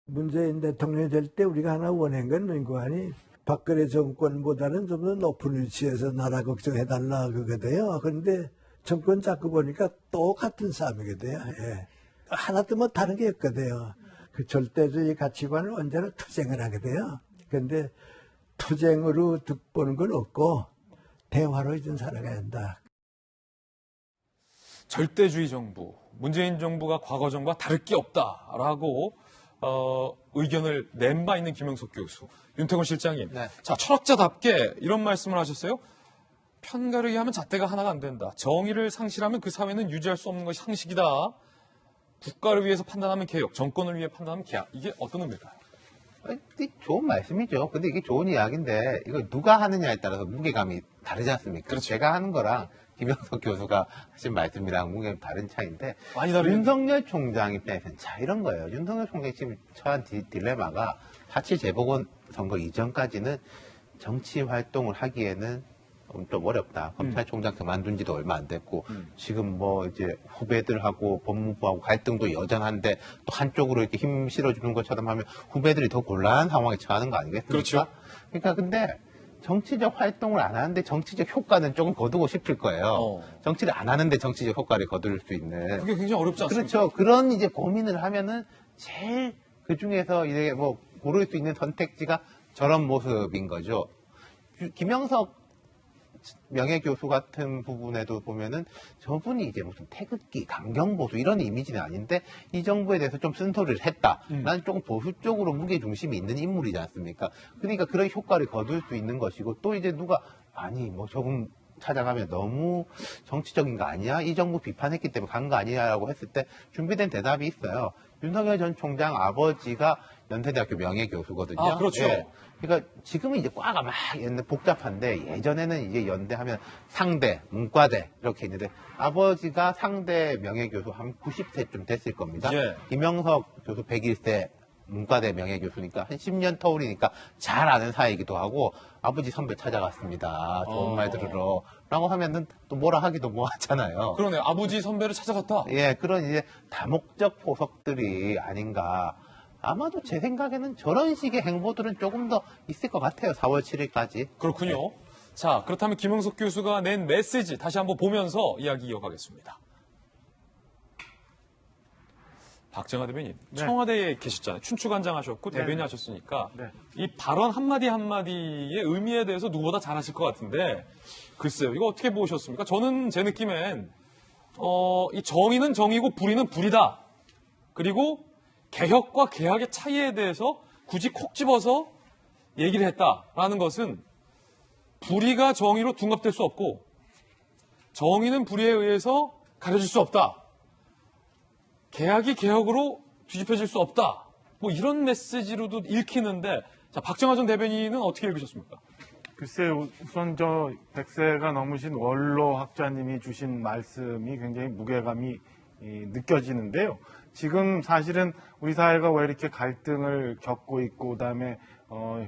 문재인 대통령이 될 때 우리가 하나 원한 건 민구안이 박근혜 정권보다는 좀 더 높은 위치에서 나라 걱정해달라 그거든요. 그런데 정권 잡고 보니까 똑같은 싸움이거든요. 예. 하나도 뭐 다른 게 없거든요. 그 절대주의 가치관을 언제나 투쟁을 하거든요. 그런데 투쟁으로 득보는 건 없고 대화로 좀 살아가야 한다. 절대주의 정부, 문재인 정부가 과거 정부와 다를 게 없다라고 의견을 낸 바 있는 김영석 교수, 윤태곤 실장님. 네. 자, 철학자답게 이런 말씀을 하셨어요. 편가르기 하면 잣대가 하나가 안 된다. 정의를 상실하면 그 사회는 유지할 수 없는 것이 상식이다. 국가를 위해서 판단하면 개혁, 정권을 위해 판단하면 개혁. 이게 어떤 의미일까요? 좋은 말씀이죠. 근데 이게 좋은 이야기인데 이거 누가 하느냐에 따라서 무게감이 다르지 않습니까? 그렇죠. 제가 하는 거랑 김영석 교수가 하신 말씀이랑 무게감이 다른 차이인데 윤석열 총장 입장에서는 자 이런 거예요. 윤석열 총장이 지금 처한 딜레마가 4.7 재보궐 선거 이전까지는 정치 활동을 하기에는 좀 어렵다. 검찰총장 그만둔 지도 얼마 안 됐고, 지금 뭐 이제 후배들하고 법무부하고 갈등도 여전한데, 또 한쪽으로 이렇게 힘 실어주는 것처럼 하면 후배들이 더 곤란한 상황에 처하는 거 아니겠습니까? 그렇죠. 그러니까 근데 정치적 활동을 안 하는데 정치적 효과는 조금 거두고 싶을 거예요. 정치를 안 하는데 정치적 효과를 거둘 수 있는. 그게 굉장히 어렵지 않습니까? 그렇죠. 그런 이제 고민을 하면은 제일 그 중에서 이제 뭐 고를 수 있는 선택지가 저런 모습인 거죠. 김영석 명예교수 같은 부분에도 보면은 저분이 이제 무슨 태극기, 강경보수 이런 이미지는 아닌데 이 정부에 대해서 좀 쓴소리를 했다. 나는 조금 보수 쪽으로 무게중심이 있는 인물이지 않습니까? 그러니까 그런 효과를 거둘 수 있는 것이고 또 이제 누가 아니 뭐 저분 찾아가면 너무 정치적인 거 아니야? 이 정부 비판했기 때문에 간 거 아니냐라고 했을 때 준비된 대답이 있어요. 윤석열 전 총장 아버지가 연세대학교 명예교수거든요. 아, 그렇죠. 예. 그러니까 지금은 이제 과가 막 복잡한데 예전에는 이제 연대하면 상대, 문과대 이렇게 있는데 아버지가 상대 명예교수 한 90세쯤 됐을 겁니다. 예. 김영석 교수 101세 문과대 명예교수니까 한 10년 터울이니까 잘 아는 사이이기도 하고 아버지 선배 찾아갔습니다. 좋은 말 들으러 라고 하면은 또 뭐라 하기도 뭐하잖아요. 그러네. 아버지 선배를 찾아갔다. 예, 그런 이제 다목적 포석들이 아닌가. 아마도 제 생각에는 저런 식의 행보들은 조금 더 있을 것 같아요. 4월 7일까지. 그렇군요. 자, 그렇다면 김영석 교수가 낸 메시지 다시 한번 보면서 이야기 이어가겠습니다. 박정하 대변인, 네. 청와대에 계셨잖아요. 춘추관장 하셨고 네. 대변인 하셨으니까 네. 이 발언 한마디 한마디의 의미에 대해서 누구보다 잘 아실 것 같은데 글쎄요. 이거 어떻게 보셨습니까? 저는 제 느낌엔 이 정의는 정의고 불의는 불이다. 그리고 개혁과 개혁의 차이에 대해서 굳이 콕 집어서 얘기를 했다라는 것은 불의가 정의로 둔갑될 수 없고 정의는 불의에 의해서 가려질 수 없다. 개혁이 개혁으로 뒤집혀질 수 없다. 뭐 이런 메시지로도 읽히는데 자, 박정하 전 대변인은 어떻게 읽으셨습니까? 글쎄 우선 저 100세가 넘으신 원로 학자님이 주신 말씀이 굉장히 무게감이 느껴지는데요. 지금 사실은 우리 사회가 왜 이렇게 갈등을 겪고 있고 그다음에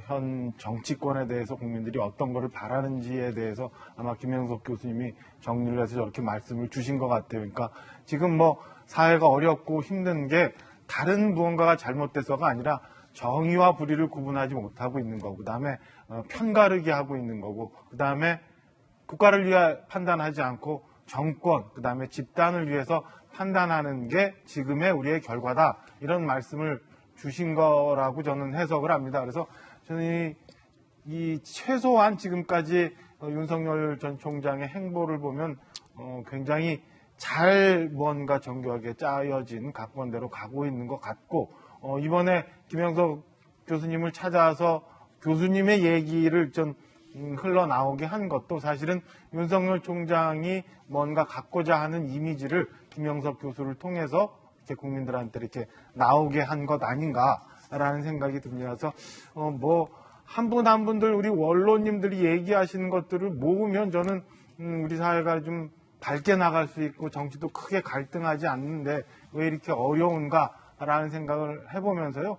현 정치권에 대해서 국민들이 어떤 거를 바라는지에 대해서 아마 김영석 교수님이 정리를 해서 저렇게 말씀을 주신 것 같아요. 그러니까 지금 뭐 사회가 어렵고 힘든 게 다른 무언가가 잘못돼서가 아니라 정의와 불의를 구분하지 못하고 있는 거고 그다음에 편가르기 하고 있는 거고 그다음에 국가를 위해 판단하지 않고 정권 그다음에 집단을 위해서 판단하는 게 지금의 우리의 결과다. 이런 말씀을 주신 거라고 저는 해석을 합니다. 그래서 저는 이 최소한 지금까지 윤석열 전 총장의 행보를 보면 굉장히 잘 뭔가 정교하게 짜여진 각본대로 가고 있는 것 같고 이번에 김영석 교수님을 찾아와서 교수님의 얘기를 좀 흘러나오게 한 것도 사실은 윤석열 총장이 뭔가 갖고자 하는 이미지를 김영석 교수를 통해서 이렇게 국민들한테 이렇게 나오게 한 것 아닌가라는 생각이 듭니다. 그래서 뭐 한 분 한 분들 우리 원로님들이 얘기하시는 것들을 모으면 저는 우리 사회가 좀 밝게 나갈 수 있고 정치도 크게 갈등하지 않는데 왜 이렇게 어려운가라는 생각을 해보면서요.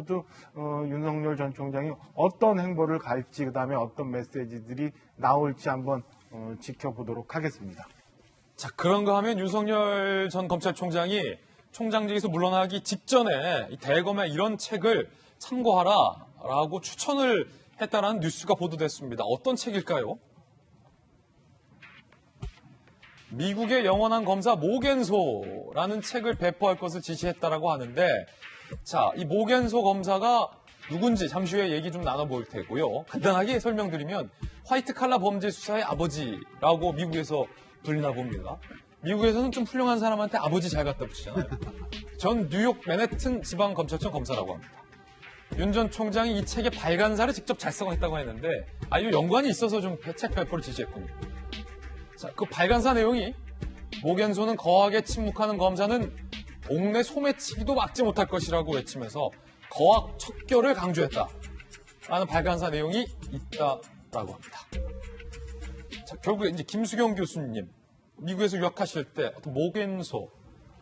또 윤석열 전 총장이 어떤 행보를 갈지 그다음에 어떤 메시지들이 나올지 한번 지켜보도록 하겠습니다. 자, 그런가 하면 윤석열 전 검찰총장이 총장직에서 물러나기 직전에 대검의 이런 책을 참고하라라고 추천을 했다라는 뉴스가 보도됐습니다. 어떤 책일까요? 미국의 영원한 검사 모겐소라는 책을 배포할 것을 지시했다라고 하는데 자, 이 모겐소 검사가 누군지 잠시 후에 얘기 좀 나눠볼 테고요. 간단하게 설명드리면 화이트 칼라 범죄 수사의 아버지라고 미국에서 불리나 봅니다. 미국에서는 좀 훌륭한 사람한테 아버지 잘 갖다 붙이잖아요. 전 뉴욕 맨해튼 지방검찰청 검사라고 합니다. 윤 전 총장이 이 책의 발간사를 직접 작성했다고 했는데 이 연관이 있어서 좀 책 배포를 지시했군요. 자, 그 발간사 내용이 모겐소는 거하게 침묵하는 검사는 동네 소매치기도 막지 못할 것이라고 외치면서 거악 척결을 강조했다라는 발간사 내용이 있다라고 합니다. 자, 결국에 이제 김수경 교수님 미국에서 유학하실 때 어떤 모겐소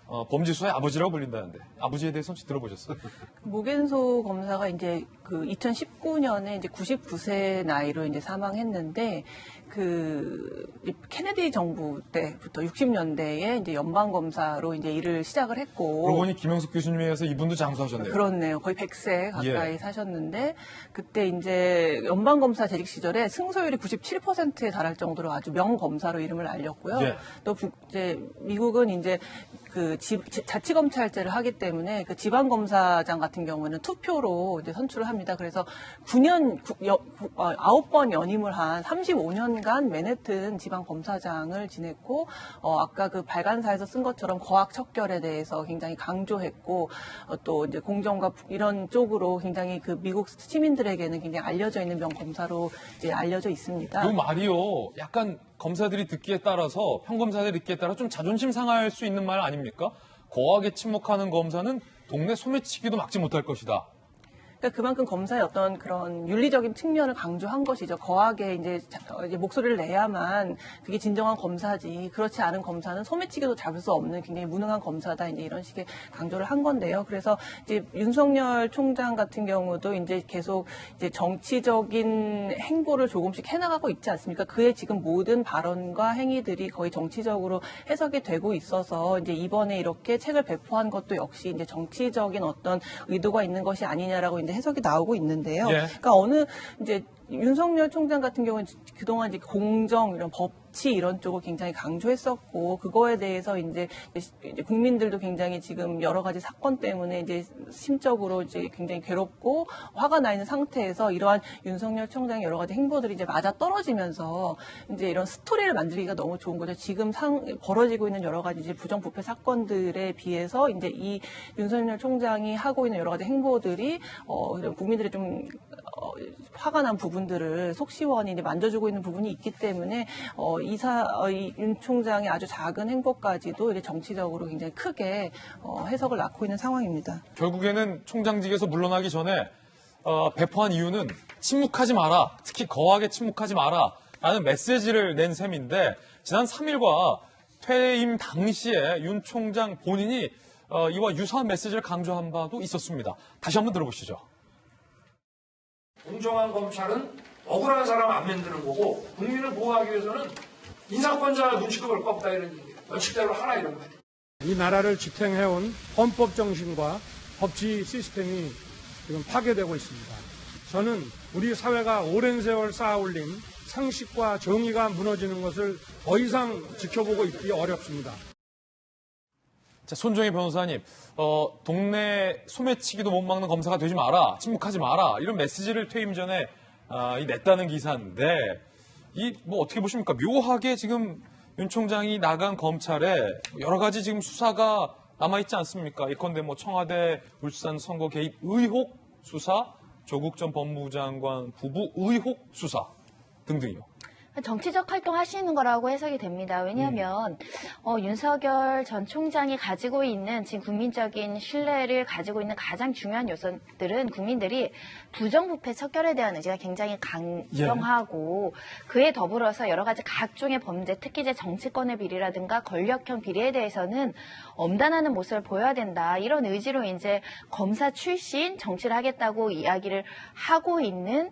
범지수의 아버지라고 불린다는데 아버지에 대해서 혹시 들어보셨어요? 모겐소 검사가 이제 그 2019년에 이제 99세 나이로 이제 사망했는데 그 케네디 정부 때부터 60년대에 이제 연방 검사로 이제 일을 시작을 했고. 그러고 보니 김영숙 교수님에 의해서 이분도 장수하셨네요. 그렇네요. 거의 100세 가까이 예. 사셨는데 그때 이제 연방 검사 재직 시절에 승소율이 97%에 달할 정도로 아주 명검사로 이름을 알렸고요. 예. 또 이제 미국은 이제 그 자치검찰제를 하기 때문에 그 지방검사장 같은 경우는 투표로 이제 선출을 합니다. 그래서 9번 연임을 한 35년간 맨해튼 지방검사장을 지냈고, 아까 그 발간사에서 쓴 것처럼 거학 척결에 대해서 굉장히 강조했고, 또 이제 공정과 이런 쪽으로 굉장히 그 미국 시민들에게는 굉장히 알려져 있는 명검사로 이제 알려져 있습니다. 이 말이요. 약간 검사들이 듣기에 따라서, 평검사들이 듣기에 따라 좀 자존심 상할 수 있는 말 아닙니까? 거하게 침묵하는 검사는 동네 소매치기도 막지 못할 것이다. 그러니까 그만큼 검사의 어떤 그런 윤리적인 측면을 강조한 것이죠. 거하게 이제 목소리를 내야만 그게 진정한 검사지. 그렇지 않은 검사는 소매치기도 잡을 수 없는 굉장히 무능한 검사다. 이제 이런 식의 강조를 한 건데요. 그래서 이제 윤석열 총장 같은 경우도 이제 계속 이제 정치적인 행보를 조금씩 해나가고 있지 않습니까? 그의 지금 모든 발언과 행위들이 거의 정치적으로 해석이 되고 있어서 이제 이번에 이렇게 책을 배포한 것도 역시 이제 정치적인 어떤 의도가 있는 것이 아니냐라고 이제 해석이 나오고 있는데요. 예. 그러니까 이제 윤석열 총장 같은 경우는 그동안 이제 공정 이런 법치 이런 쪽을 굉장히 강조했었고 그거에 대해서 이제 국민들도 굉장히 지금 여러 가지 사건 때문에 이제 심적으로 이제 굉장히 괴롭고 화가 나 있는 상태에서 이러한 윤석열 총장의 여러 가지 행보들이 이제 맞아 떨어지면서 이제 이런 스토리를 만들기가 너무 좋은 거죠. 지금 벌어지고 있는 여러 가지 이제 부정부패 사건들에 비해서 이제 이 윤석열 총장이 하고 있는 여러 가지 행보들이 국민들이 좀 화가 난 부분들을 속 시원히 이제 만져주고 있는 부분이 있기 때문에 이 윤 총장의 아주 작은 행보까지도 이제 정치적으로 굉장히 크게 해석을 낳고 있는 상황입니다. 결국에는 총장직에서 물러나기 전에 배포한 이유는 침묵하지 마라, 특히 거하게 침묵하지 마라 라는 메시지를 낸 셈인데 지난 3일과 퇴임 당시에 윤 총장 본인이 이와 유사한 메시지를 강조한 바도 있었습니다. 다시 한번 들어보시죠. 공정한 검찰은 억울한 사람 안 만드는 거고 국민을 보호하기 위해서는 인사권자 눈치급을 꺾다 이런 얘기예요. 원칙대로 하라 이런 거예요. 이 나라를 지탱해온 헌법 정신과 법치 시스템이 지금 파괴되고 있습니다. 저는 우리 사회가 오랜 세월 쌓아올린 상식과 정의가 무너지는 것을 더 이상 지켜보고 있기 어렵습니다. 자, 손정희 변호사님, 동네 소매치기도 못 막는 검사가 되지 마라, 침묵하지 마라 이런 메시지를 퇴임 전에 냈다는 기사인데 뭐 어떻게 보십니까? 묘하게 지금 윤 총장이 나간 검찰에 여러 가지 지금 수사가 남아있지 않습니까? 예컨대 뭐 청와대 울산 선거 개입 의혹 수사, 조국 전 법무부 장관 부부 의혹 수사 등등이요. 정치적 활동하시는 거라고 해석이 됩니다. 왜냐하면 윤석열 전 총장이 가지고 있는 지금 국민적인 신뢰를 가지고 있는 가장 중요한 요소들은 국민들이 부정부패 척결에 대한 의지가 굉장히 강경하고 그에 더불어서 여러 가지 각종의 범죄, 특히 이제 정치권의 비리라든가 권력형 비리에 대해서는 엄단하는 모습을 보여야 된다. 이런 의지로 이제 검사 출신 정치를 하겠다고 이야기를 하고 있는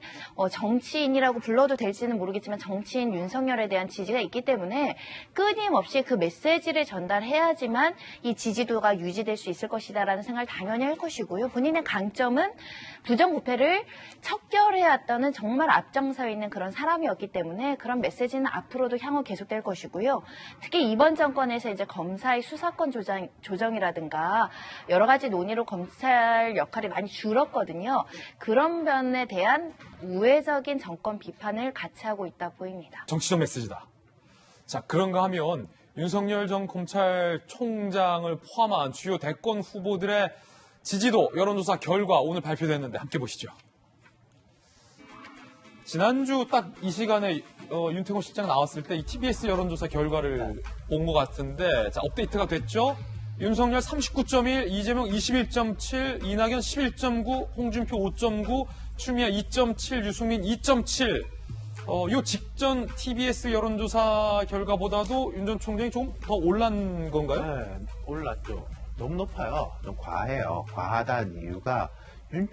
정치인이라고 불러도 될지는 모르겠지만 정치인 윤석열에 대한 지지가 있기 때문에 끊임없이 그 메시지를 전달해야지만 이 지지도가 유지될 수 있을 것이다라는 생각을 당연히 할 것이고요. 본인의 강점은 부정부패를 척결해왔다는 정말 앞장서 있는 그런 사람이었기 때문에 그런 메시지는 앞으로도 향후 계속될 것이고요. 특히 이번 정권에서 이제 검사의 수사권 조정이라든가 여러 가지 논의로 검찰 역할이 많이 줄었거든요. 그런 면에 대한 우회적인 정권 비판을 같이 하고 있다 보입니다. 정치적 메시지다. 자, 그런가 하면 윤석열 전 검찰총장을 포함한 주요 대권 후보들의 지지도 여론조사 결과 오늘 발표됐는데 함께 보시죠. 지난주 딱 이 시간에 윤태곤 실장 나왔을 때 이 TBS 여론조사 결과를 본 것 같은데 자, 업데이트가 됐죠. 윤석열 39.1, 이재명 21.7, 이낙연 11.9, 홍준표 5.9, 추미애 2.7, 유승민 2.7. 요 직전 TBS 여론조사 결과보다도 윤 전 총장이 좀 더 올란 건가요? 네, 올랐죠. 너무 높아요. 좀 과해요. 과하다는 이유가 윤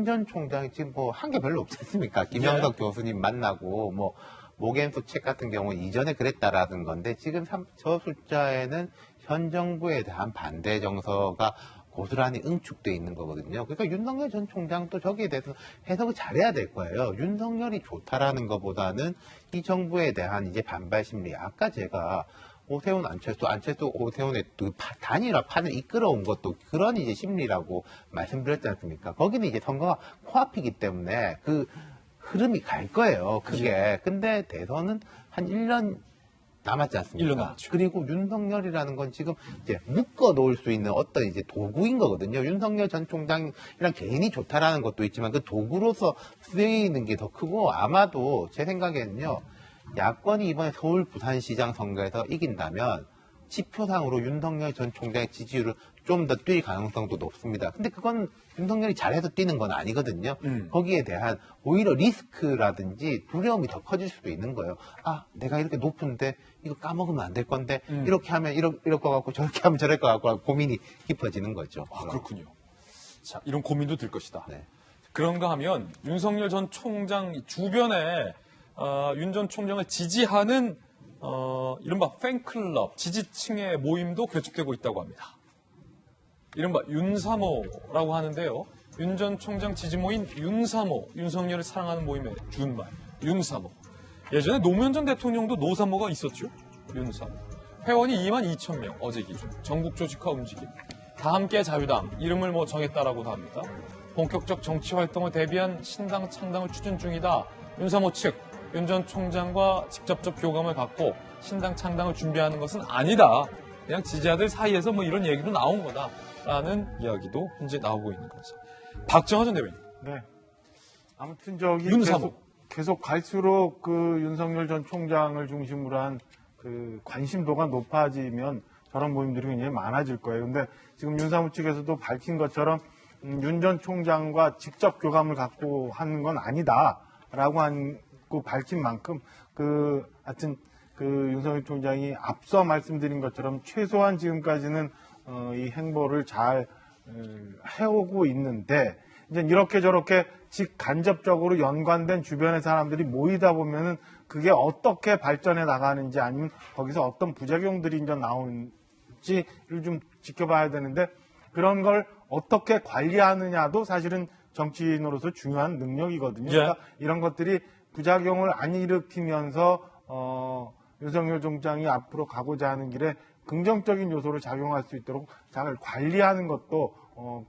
전 총장이 지금 뭐 한 게 별로 없지 않습니까? 김영덕 교수님 만나고 뭐 모겐수 책 같은 경우는 이전에 그랬다라는 건데 지금 저 숫자에는 현 정부에 대한 반대 정서가 고스란히 응축돼 있는 거거든요. 그러니까 윤석열 전 총장도 저기에 대해서 해석을 잘해야 될 거예요. 윤석열이 좋다라는 것보다는 이 정부에 대한 이제 반발 심리. 아까 제가 오세훈, 안철수, 오세훈의 그 단일화 판을 이끌어온 것도 그런 이제 심리라고 말씀드렸지 않습니까? 거기는 이제 선거가 코앞이기 때문에 그 흐름이 갈 거예요. 그게. 근데 대선은 한 1년 남았지 않습니까? 1년 남았죠. 그리고 윤석열이라는 건 지금 이제 묶어 놓을 수 있는 어떤 이제 도구인 거거든요. 윤석열 전 총장이랑 개인이 좋다라는 것도 있지만 그 도구로서 쓰이는 게 더 크고 아마도 제 생각에는요. 야권이 이번에 서울 부산시장 선거에서 이긴다면 지표상으로 윤석열 전 총장의 지지율을 좀 더 뛸 가능성도 높습니다. 근데 그건 윤석열이 잘해서 뛰는 건 아니거든요. 거기에 대한 오히려 리스크라든지 두려움이 더 커질 수도 있는 거예요. 아, 내가 이렇게 높은데 이거 까먹으면 안 될 건데 이렇게 하면 이럴 것 같고 저렇게 하면 저럴 것 같고 고민이 깊어지는 거죠. 아, 그렇군요. 자, 이런 고민도 들 것이다. 네. 그런가 하면 윤석열 전 총장 주변에 윤 전 총장을 지지하는 이른바 팬클럽, 지지층의 모임도 결집되고 있다고 합니다. 이른바 윤사모라고 하는데요. 윤 전 총장 지지 모임 윤사모, 윤석열을 사랑하는 모임의 준말, 윤사모. 예전에 노무현 전 대통령도 노사모가 있었죠. 윤사모. 회원이 22,000명, 어제 기준. 전국 조직화 움직임. 다 함께 자유당, 이름을 뭐 정했다라고도 합니다. 본격적 정치 활동을 대비한 신당 창당을 추진 중이다. 윤사모 측, 윤 전 총장과 직접적 교감을 갖고 신당 창당을 준비하는 것은 아니다. 그냥 지지자들 사이에서 뭐 이런 얘기도 나온 거다라는 이야기도 현재 나오고 있는 거죠. 박정하 전 대변인. 네. 아무튼 저기 윤사모. 계속 갈수록 그 윤석열 전 총장을 중심으로 한 그 관심도가 높아지면 저런 모임들이 굉장히 많아질 거예요. 근데 지금 윤사모 측에서도 밝힌 것처럼 윤 전 총장과 직접 교감을 갖고 하는 건 아니다라고 고 밝힌 만큼 하여튼 윤석열 총장이 앞서 말씀드린 것처럼 최소한 지금까지는 이 행보를 잘 해오고 있는데 이제 이렇게 저렇게 직간접적으로 연관된 주변의 사람들이 모이다 보면은 그게 어떻게 발전해 나가는지 아니면 거기서 어떤 부작용들이 이제 나오는지를 좀 지켜봐야 되는데 그런 걸 어떻게 관리하느냐도 사실은 정치인으로서 중요한 능력이거든요. 그러니까 이런 것들이 부작용을 안 일으키면서 윤석열 총장이 앞으로 가고자 하는 길에 긍정적인 요소로 작용할 수 있도록 잘 관리하는 것도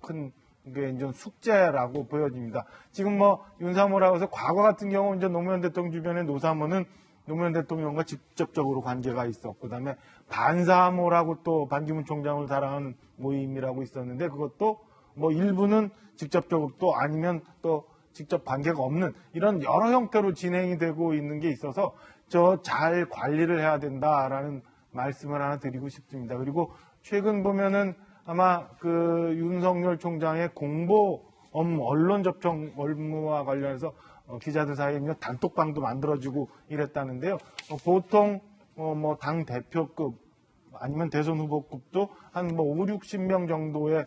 큰 게 이제 숙제라고 보여집니다. 지금 뭐 윤사모라고 해서 과거 같은 경우 이제 노무현 대통령 주변의 노사모는 노무현 대통령과 직접적으로 관계가 있었고 그다음에 반사모라고 또 반기문 총장을 사랑하는 모임이라고 있었는데 그것도 뭐 일부는 직접적으로 또 아니면 또 직접 관계가 없는 이런 여러 형태로 진행이 되고 있는 게 있어서 잘 관리를 해야 된다라는 말씀을 하나 드리고 싶습니다. 그리고 최근 보면은 아마 그 윤석열 총장의 공보 업무, 언론 접촉 업무와 관련해서 기자들 사이에 단톡방도 만들어지고 이랬다는데요. 보통 뭐 당 대표급 아니면 대선 후보급도 한 뭐 5, 60명 정도의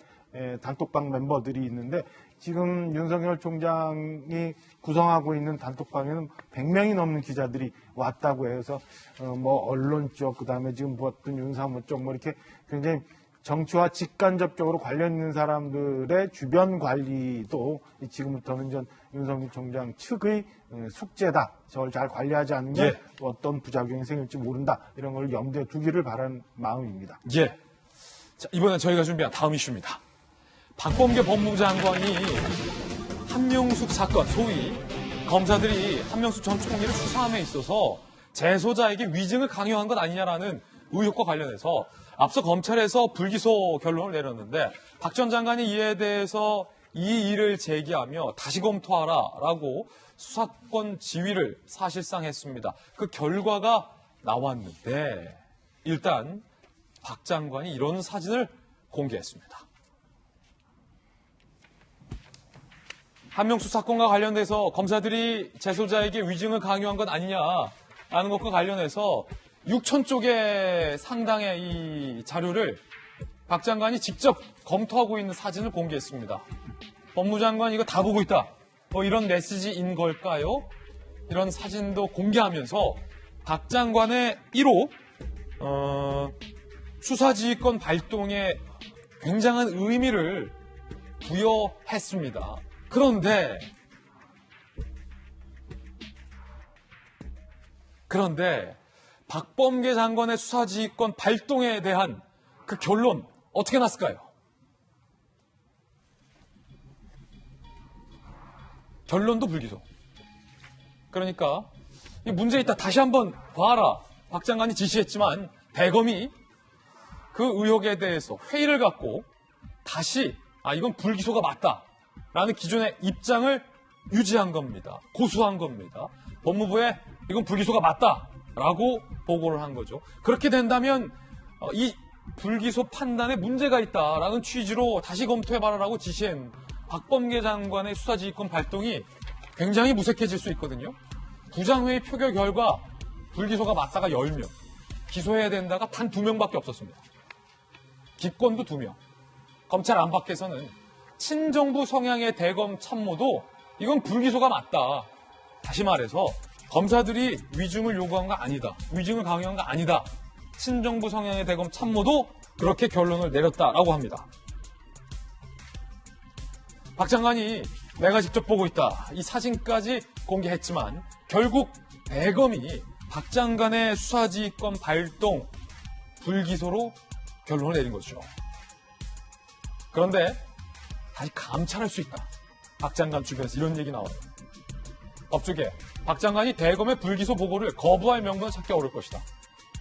단톡방 멤버들이 있는데 지금 윤석열 총장이 구성하고 있는 단톡방에는 100명이 넘는 기자들이 왔다고 해서 뭐 언론 쪽 그다음에 지금 보았던 윤사모 쪽 뭐 이렇게 굉장히 정치와 직간접적으로 관련 있는 사람들의 주변 관리도 지금부터는 전 윤석열 총장 측의 숙제다. 저걸 잘 관리하지 않으면 어떤 부작용이 생길지 모른다. 이런 걸 염두에 두기를 바라는 마음입니다. 예. 자, 이번엔 저희가 준비한 다음 이슈입니다. 박범계 법무부 장관이 한명숙 사건, 소위 검사들이 한명숙 전 총리를 수사함에 있어서 재소자에게 위증을 강요한 것 아니냐라는 의혹과 관련해서 앞서 검찰에서 불기소 결론을 내렸는데 박 전 장관이 이에 대해서 이 일을 제기하며 다시 검토하라라고 수사권 지휘를 사실상 했습니다. 그 결과가 나왔는데 일단 박 장관이 이런 사진을 공개했습니다. 한명숙 사건과 관련돼서 검사들이 재소자에게 위증을 강요한 것 아니냐라는 것과 관련해서 6천 쪽의 상당의 이 자료를 박 장관이 직접 검토하고 있는 사진을 공개했습니다. 법무장관 이거 다 보고 있다. 뭐 이런 메시지인 걸까요? 이런 사진도 공개하면서 박 장관의 1호 수사지휘권 발동에 굉장한 의미를 부여했습니다. 그런데 박범계 장관의 수사지휘권 발동에 대한 그 결론 어떻게 났을까요? 결론도 불기소. 그러니까 이 문제 있다 다시 한번 봐라. 박 장관이 지시했지만 대검이 그 의혹에 대해서 회의를 갖고 다시 이건 불기소가 맞다라는 기존의 입장을 유지한 겁니다. 고수한 겁니다. 법무부에 이건 불기소가 맞다라고 보고를 한 거죠. 그렇게 된다면 이 불기소 판단에 문제가 있다라는 취지로 다시 검토해봐라라고 지시한 박범계 장관의 수사지휘권 발동이 굉장히 무색해질 수 있거든요. 부장회의 표결 결과 불기소가 맞다가 10명, 기소해야 된다가 단 2명밖에 없었습니다. 기권도 2명. 검찰 안팎에서는 친정부 성향의 대검 참모도 이건 불기소가 맞다. 다시 말해서 검사들이 위증을 요구한 거 아니다. 위증을 강요한 거 아니다. 친정부 성향의 대검 참모도 그렇게 결론을 내렸다라고 합니다. 박 장관이 내가 직접 보고 있다. 이 사진까지 공개했지만 결국 대검이 박 장관의 수사지휘권 발동 불기소로 결론을 내린 거죠. 그런데 다시 감찰할 수 있다. 박 장관 주변에서 이런 얘기 나와요. 법조계, 박 장관이 대검의 불기소 보고를 거부할 명분을 찾기 어려울 것이다.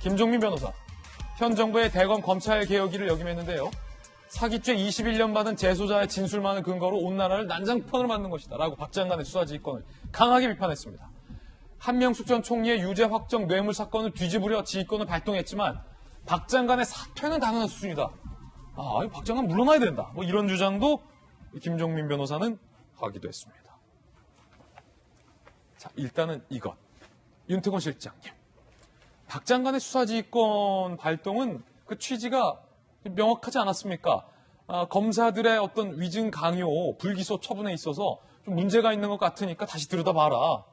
김종민 변호사, 현 정부의 대검 검찰 개혁일을 역임했는데요. 사기죄 21년 받은 재소자의 진술만을 근거로 온 나라를 난장판으로 만든 것이다. 라고 박 장관의 수사지휘권을 강하게 비판했습니다. 한명숙 전 총리의 유죄 확정 뇌물 사건을 뒤집으려 지휘권을 발동했지만 박 장관의 사퇴는 당연한 수준이다. 박 장관 물러나야 된다. 뭐 이런 주장도 김종민 변호사는 하기도 했습니다. 자, 일단은 이것. 윤태권 실장님. 박 장관의 수사지휘권 발동은 그 취지가 명확하지 않았습니까? 검사들의 어떤 위증 강요, 불기소 처분에 있어서 좀 문제가 있는 것 같으니까 다시 들여다봐라.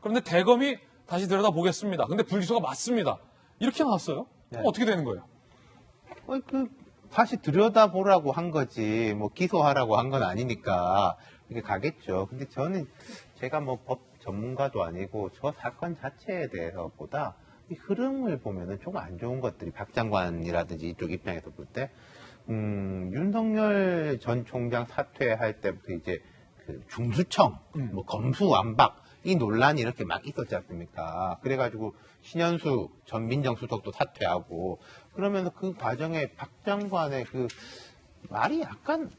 그런데 대검이 다시 들여다보겠습니다. 근데 불기소가 맞습니다. 이렇게 나왔어요? 네. 어떻게 되는 거예요? 다시 들여다보라고 한 거지, 뭐, 기소하라고 한 건 아니니까, 이게 가겠죠. 근데 저는, 제가 뭐, 법 전문가도 아니고, 저 사건 자체에 대해서보다, 이 흐름을 보면은 조금 안 좋은 것들이, 박 장관이라든지 이쪽 입장에서 볼 때, 윤석열 전 총장 사퇴할 때부터 이제, 그 중수청, 뭐, 검수완박, 이 논란이 이렇게 막 있었지 않습니까? 그래가지고 신현수 전 민정수석도 사퇴하고 그러면서 그 과정에 박 장관의 그 말이 약간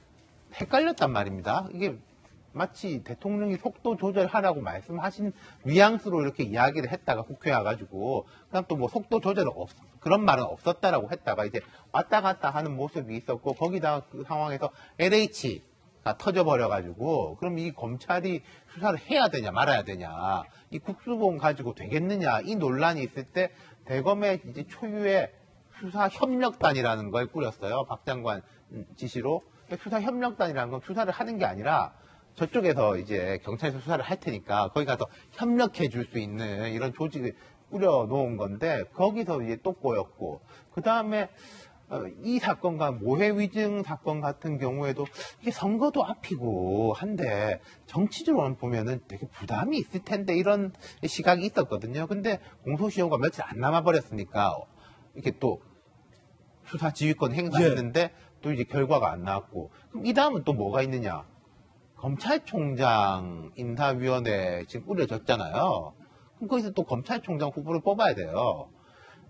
헷갈렸단 말입니다. 이게 마치 대통령이 속도 조절하라고 말씀하신 뉘앙스로 이렇게 이야기를 했다가 국회에 와가지고 그냥 또 뭐 속도 조절 그런 말은 없었다라고 했다가 이제 왔다 갔다 하는 모습이 있었고 거기다가 그 상황에서 LH 터져버려가지고 그럼 이 검찰이 수사를 해야 되냐 말아야 되냐 이 국수본 가지고 되겠느냐 이 논란이 있을 때 대검의 이제 초유의 수사협력단이라는 걸 꾸렸어요. 박 장관 지시로. 수사협력단이라는 건 수사를 하는 게 아니라 저쪽에서 이제 경찰에서 수사를 할 테니까 거기 가서 협력해 줄 수 있는 이런 조직을 꾸려놓은 건데 거기서 이제 또 꼬였고 그 다음에 이 사건과 모해위증 사건 같은 경우에도 이게 선거도 앞이고 한데 정치적으로 보면은 되게 부담이 있을 텐데 이런 시각이 있었거든요. 근데 공소시효가 며칠 안 남아버렸으니까 이렇게 또 수사지휘권 행사했는데 또 이제 결과가 안 나왔고 그럼 이 다음은 또 뭐가 있느냐? 검찰총장 인사위원회 지금 꾸려졌잖아요. 그럼 거기서 또 검찰총장 후보를 뽑아야 돼요.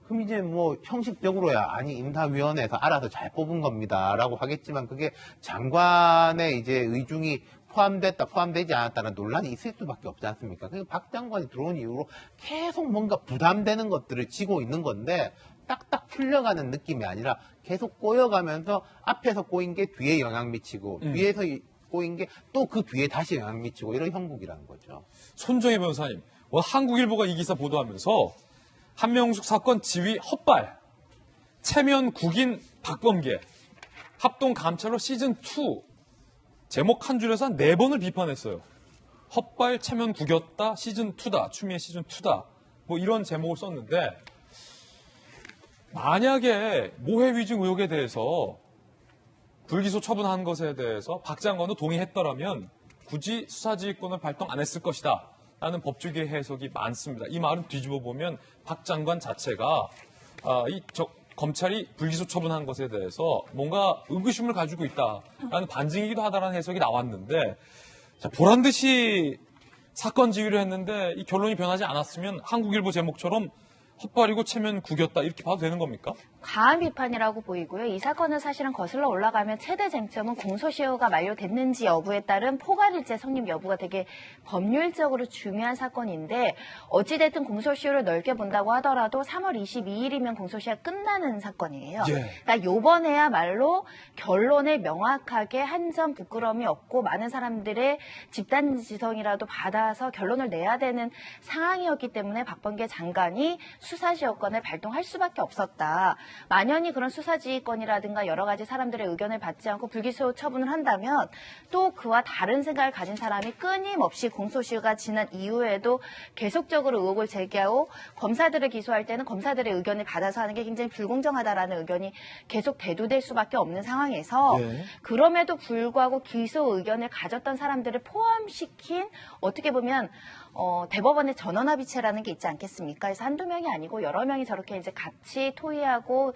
그럼 이제 뭐 형식적으로야 아니 인사위원회에서 알아서 잘 뽑은 겁니다라고 하겠지만 그게 장관의 이제 의중이 포함됐다 포함되지 않았다는 논란이 있을 수밖에 없지 않습니까? 그러니까 박 장관이 들어온 이후로 계속 뭔가 부담되는 것들을 지고 있는 건데 딱딱 풀려가는 느낌이 아니라 계속 꼬여가면서 앞에서 꼬인 게 뒤에 영향 미치고 뒤에서 꼬인 게 또 그 뒤에 다시 영향 미치고 이런 형국이라는 거죠. 손정혜 변호사님, 오늘 한국일보가 이 기사 보도하면서 한명숙 사건 지휘 헛발, 체면 국인 박범계, 합동 감찰로 시즌2 제목 한 줄에서 한 4번을 비판했어요. 헛발 체면 구겼다 시즌2다, 추미애 시즌2다, 뭐 이런 제목을 썼는데, 만약에 모해 위증 의혹에 대해서 불기소 처분한 것에 대해서 박 장관도 동의했더라면 굳이 수사지휘권을 발동 안 했을 것이다 라는 법조계의 해석이 많습니다. 이 말은 뒤집어 보면 박 장관 자체가 검찰이 불기소 처분한 것에 대해서 뭔가 의구심을 가지고 있다라는 반증이기도 하다라는 해석이 나왔는데, 자, 보란 듯이 사건 지휘를 했는데 이 결론이 변하지 않았으면 한국일보 제목처럼 헛발이고 체면 구겼다 이렇게 봐도 되는 겁니까? 과한 비판이라고 보이고요. 이 사건은 사실은 거슬러 올라가면 최대 쟁점은 공소시효가 만료됐는지 여부에 따른 포괄일제 성립 여부가 되게 법률적으로 중요한 사건인데, 어찌됐든 공소시효를 넓게 본다고 하더라도 3월 22일이면 공소시효가 끝나는 사건이에요. 그러니까 요번에야말로 결론을 명확하게 한 점 부끄러움이 없고 많은 사람들의 집단지성이라도 받아서 결론을 내야 되는 상황이었기 때문에 박범계 장관이 수사지휘권을 발동할 수밖에 없었다. 만연히 그런 수사지휘권이라든가 여러 가지 사람들의 의견을 받지 않고 불기소 처분을 한다면 또 그와 다른 생각을 가진 사람이 끊임없이 공소시효가 지난 이후에도 계속적으로 의혹을 제기하고 검사들을 기소할 때는 검사들의 의견을 받아서 하는 게 굉장히 불공정하다라는 의견이 계속 대두될 수밖에 없는 상황에서 그럼에도 불구하고 기소 의견을 가졌던 사람들을 포함시킨 어떻게 보면 대법원의 전원합의체라는 게 있지 않겠습니까? 그래서 한두 명이 아니고 여러 명이 저렇게 이제 같이 토의하고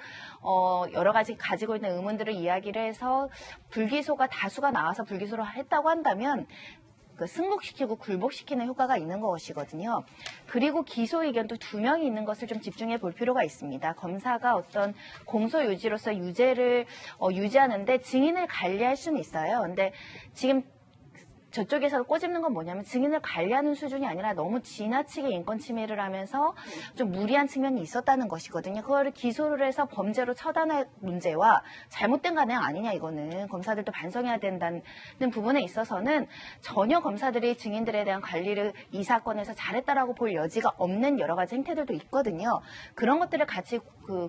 여러 가지 가지고 있는 의문들을 이야기를 해서 불기소가 다수가 나와서 불기소를 했다고 한다면 그 승복시키고 굴복시키는 효과가 있는 것이거든요. 그리고 기소 의견도 2명이 있는 것을 좀 집중해 볼 필요가 있습니다. 검사가 어떤 공소 유지로서 유죄를 유지하는데 증인을 관리할 수는 있어요. 근데 지금 저쪽에서 꼬집는 건 뭐냐면 증인을 관리하는 수준이 아니라 너무 지나치게 인권 침해를 하면서 좀 무리한 측면이 있었다는 것이거든요. 그거를 기소를 해서 범죄로 처단할 문제와 잘못된 관행 아니냐, 이거는 검사들도 반성해야 된다는 부분에 있어서는 전혀 검사들이 증인들에 대한 관리를 이 사건에서 잘했다라고 볼 여지가 없는 여러 가지 행태들도 있거든요. 그런 것들을 같이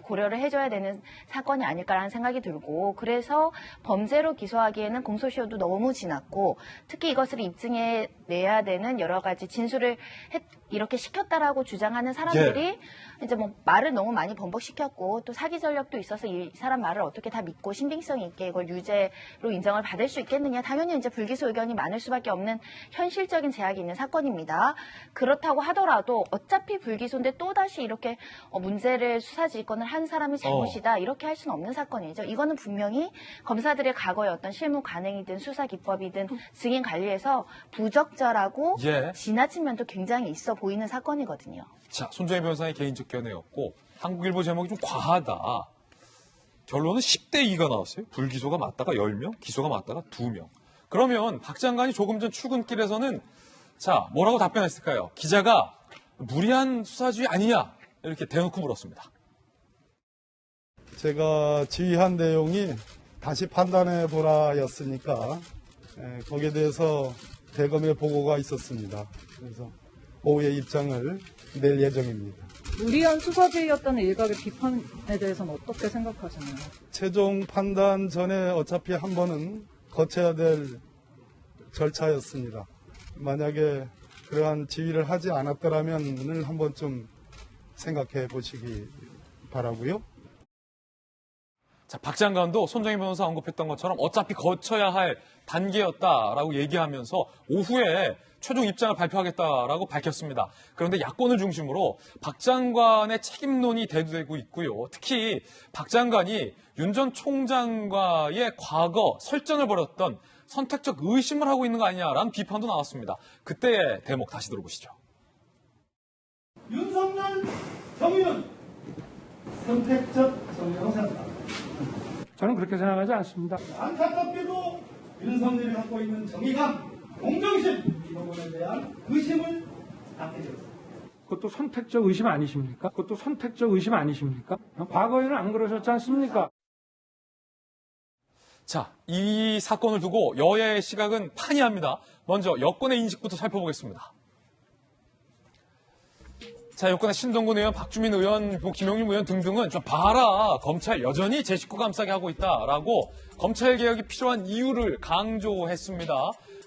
고려를 해줘야 되는 사건이 아닐까라는 생각이 들고, 그래서 범죄로 기소하기에는 공소시효도 너무 지났고, 특히 이것을 입증해내야 되는 여러 가지 진술을 이렇게 시켰다라고 주장하는 사람들이 이제 뭐 말을 너무 많이 번복시켰고 또 사기 전략도 있어서 이 사람 말을 어떻게 다 믿고 신빙성 있게 이걸 유죄로 인정을 받을 수 있겠느냐. 당연히 이제 불기소 의견이 많을 수밖에 없는 현실적인 제약이 있는 사건입니다. 그렇다고 하더라도 어차피 불기소인데 또다시 이렇게 문제를 수사지휘권을 한 사람이 잘못이다 이렇게 할 수는 없는 사건이죠. 이거는 분명히 검사들의 과거의 어떤 실무 관행이든 수사 기법이든 증인 관리에서 부적절하고 지나친 면도 굉장히 있어 보이는 사건이거든요. 자, 손정혜 변호사의 개인적 견해였고 한국일보 제목이 좀 과하다. 결론은 10대 2가 나왔어요. 불기소가 맞다가 10명, 기소가 맞다가 2명. 그러면 박 장관이 조금 전 출근길에서는 자, 뭐라고 답변했을까요? 기자가 무리한 수사주의 아니냐 이렇게 대놓고 물었습니다. 제가 지휘한 내용이 다시 판단해 보라였으니까 거기에 대해서 대검의 보고가 있었습니다. 그래서 오후에 입장을 낼 예정입니다. 무리한 수사지휘였다는 일각의 비판에 대해서는 어떻게 생각하시나요? 최종 판단 전에 어차피 한 번은 거쳐야 될 절차였습니다. 만약에 그러한 지휘를 하지 않았더라면 한 번쯤 생각해 보시기 바라고요. 자, 박 장관도 손정혜 변호사 언급했던 것처럼 어차피 거쳐야 할 단계였다라고 얘기하면서 오후에 최종 입장을 발표하겠다라고 밝혔습니다. 그런데 야권을 중심으로 박 장관의 책임론이 대두되고 있고요. 특히 박 장관이 윤 전 총장과의 과거 설전을 벌였던 선택적 의심을 하고 있는 거 아니냐라는 비판도 나왔습니다. 그때의 대목 다시 들어보시죠. 윤석열 정의는 선택적 정의라고 생각합니다. 저는 그렇게 생각하지 않습니다. 안타깝게도 윤석열이 갖고 있는 정의감, 공정심 이런 것에 대한 의심을 갖게 되었습니다. 그것도 선택적 의심 아니십니까? 그것도 선택적 의심 아니십니까? 과거에는 안 그러셨지 않습니까? 자, 이 사건을 두고 여야의 시각은 판이합니다. 먼저 여권의 인식부터 살펴보겠습니다. 자, 여권의 신동근 의원, 박주민 의원, 김용림 의원 등등은 좀 봐라, 검찰 여전히 제 식구 감싸게 하고 있다라고 검찰개혁이 필요한 이유를 강조했습니다.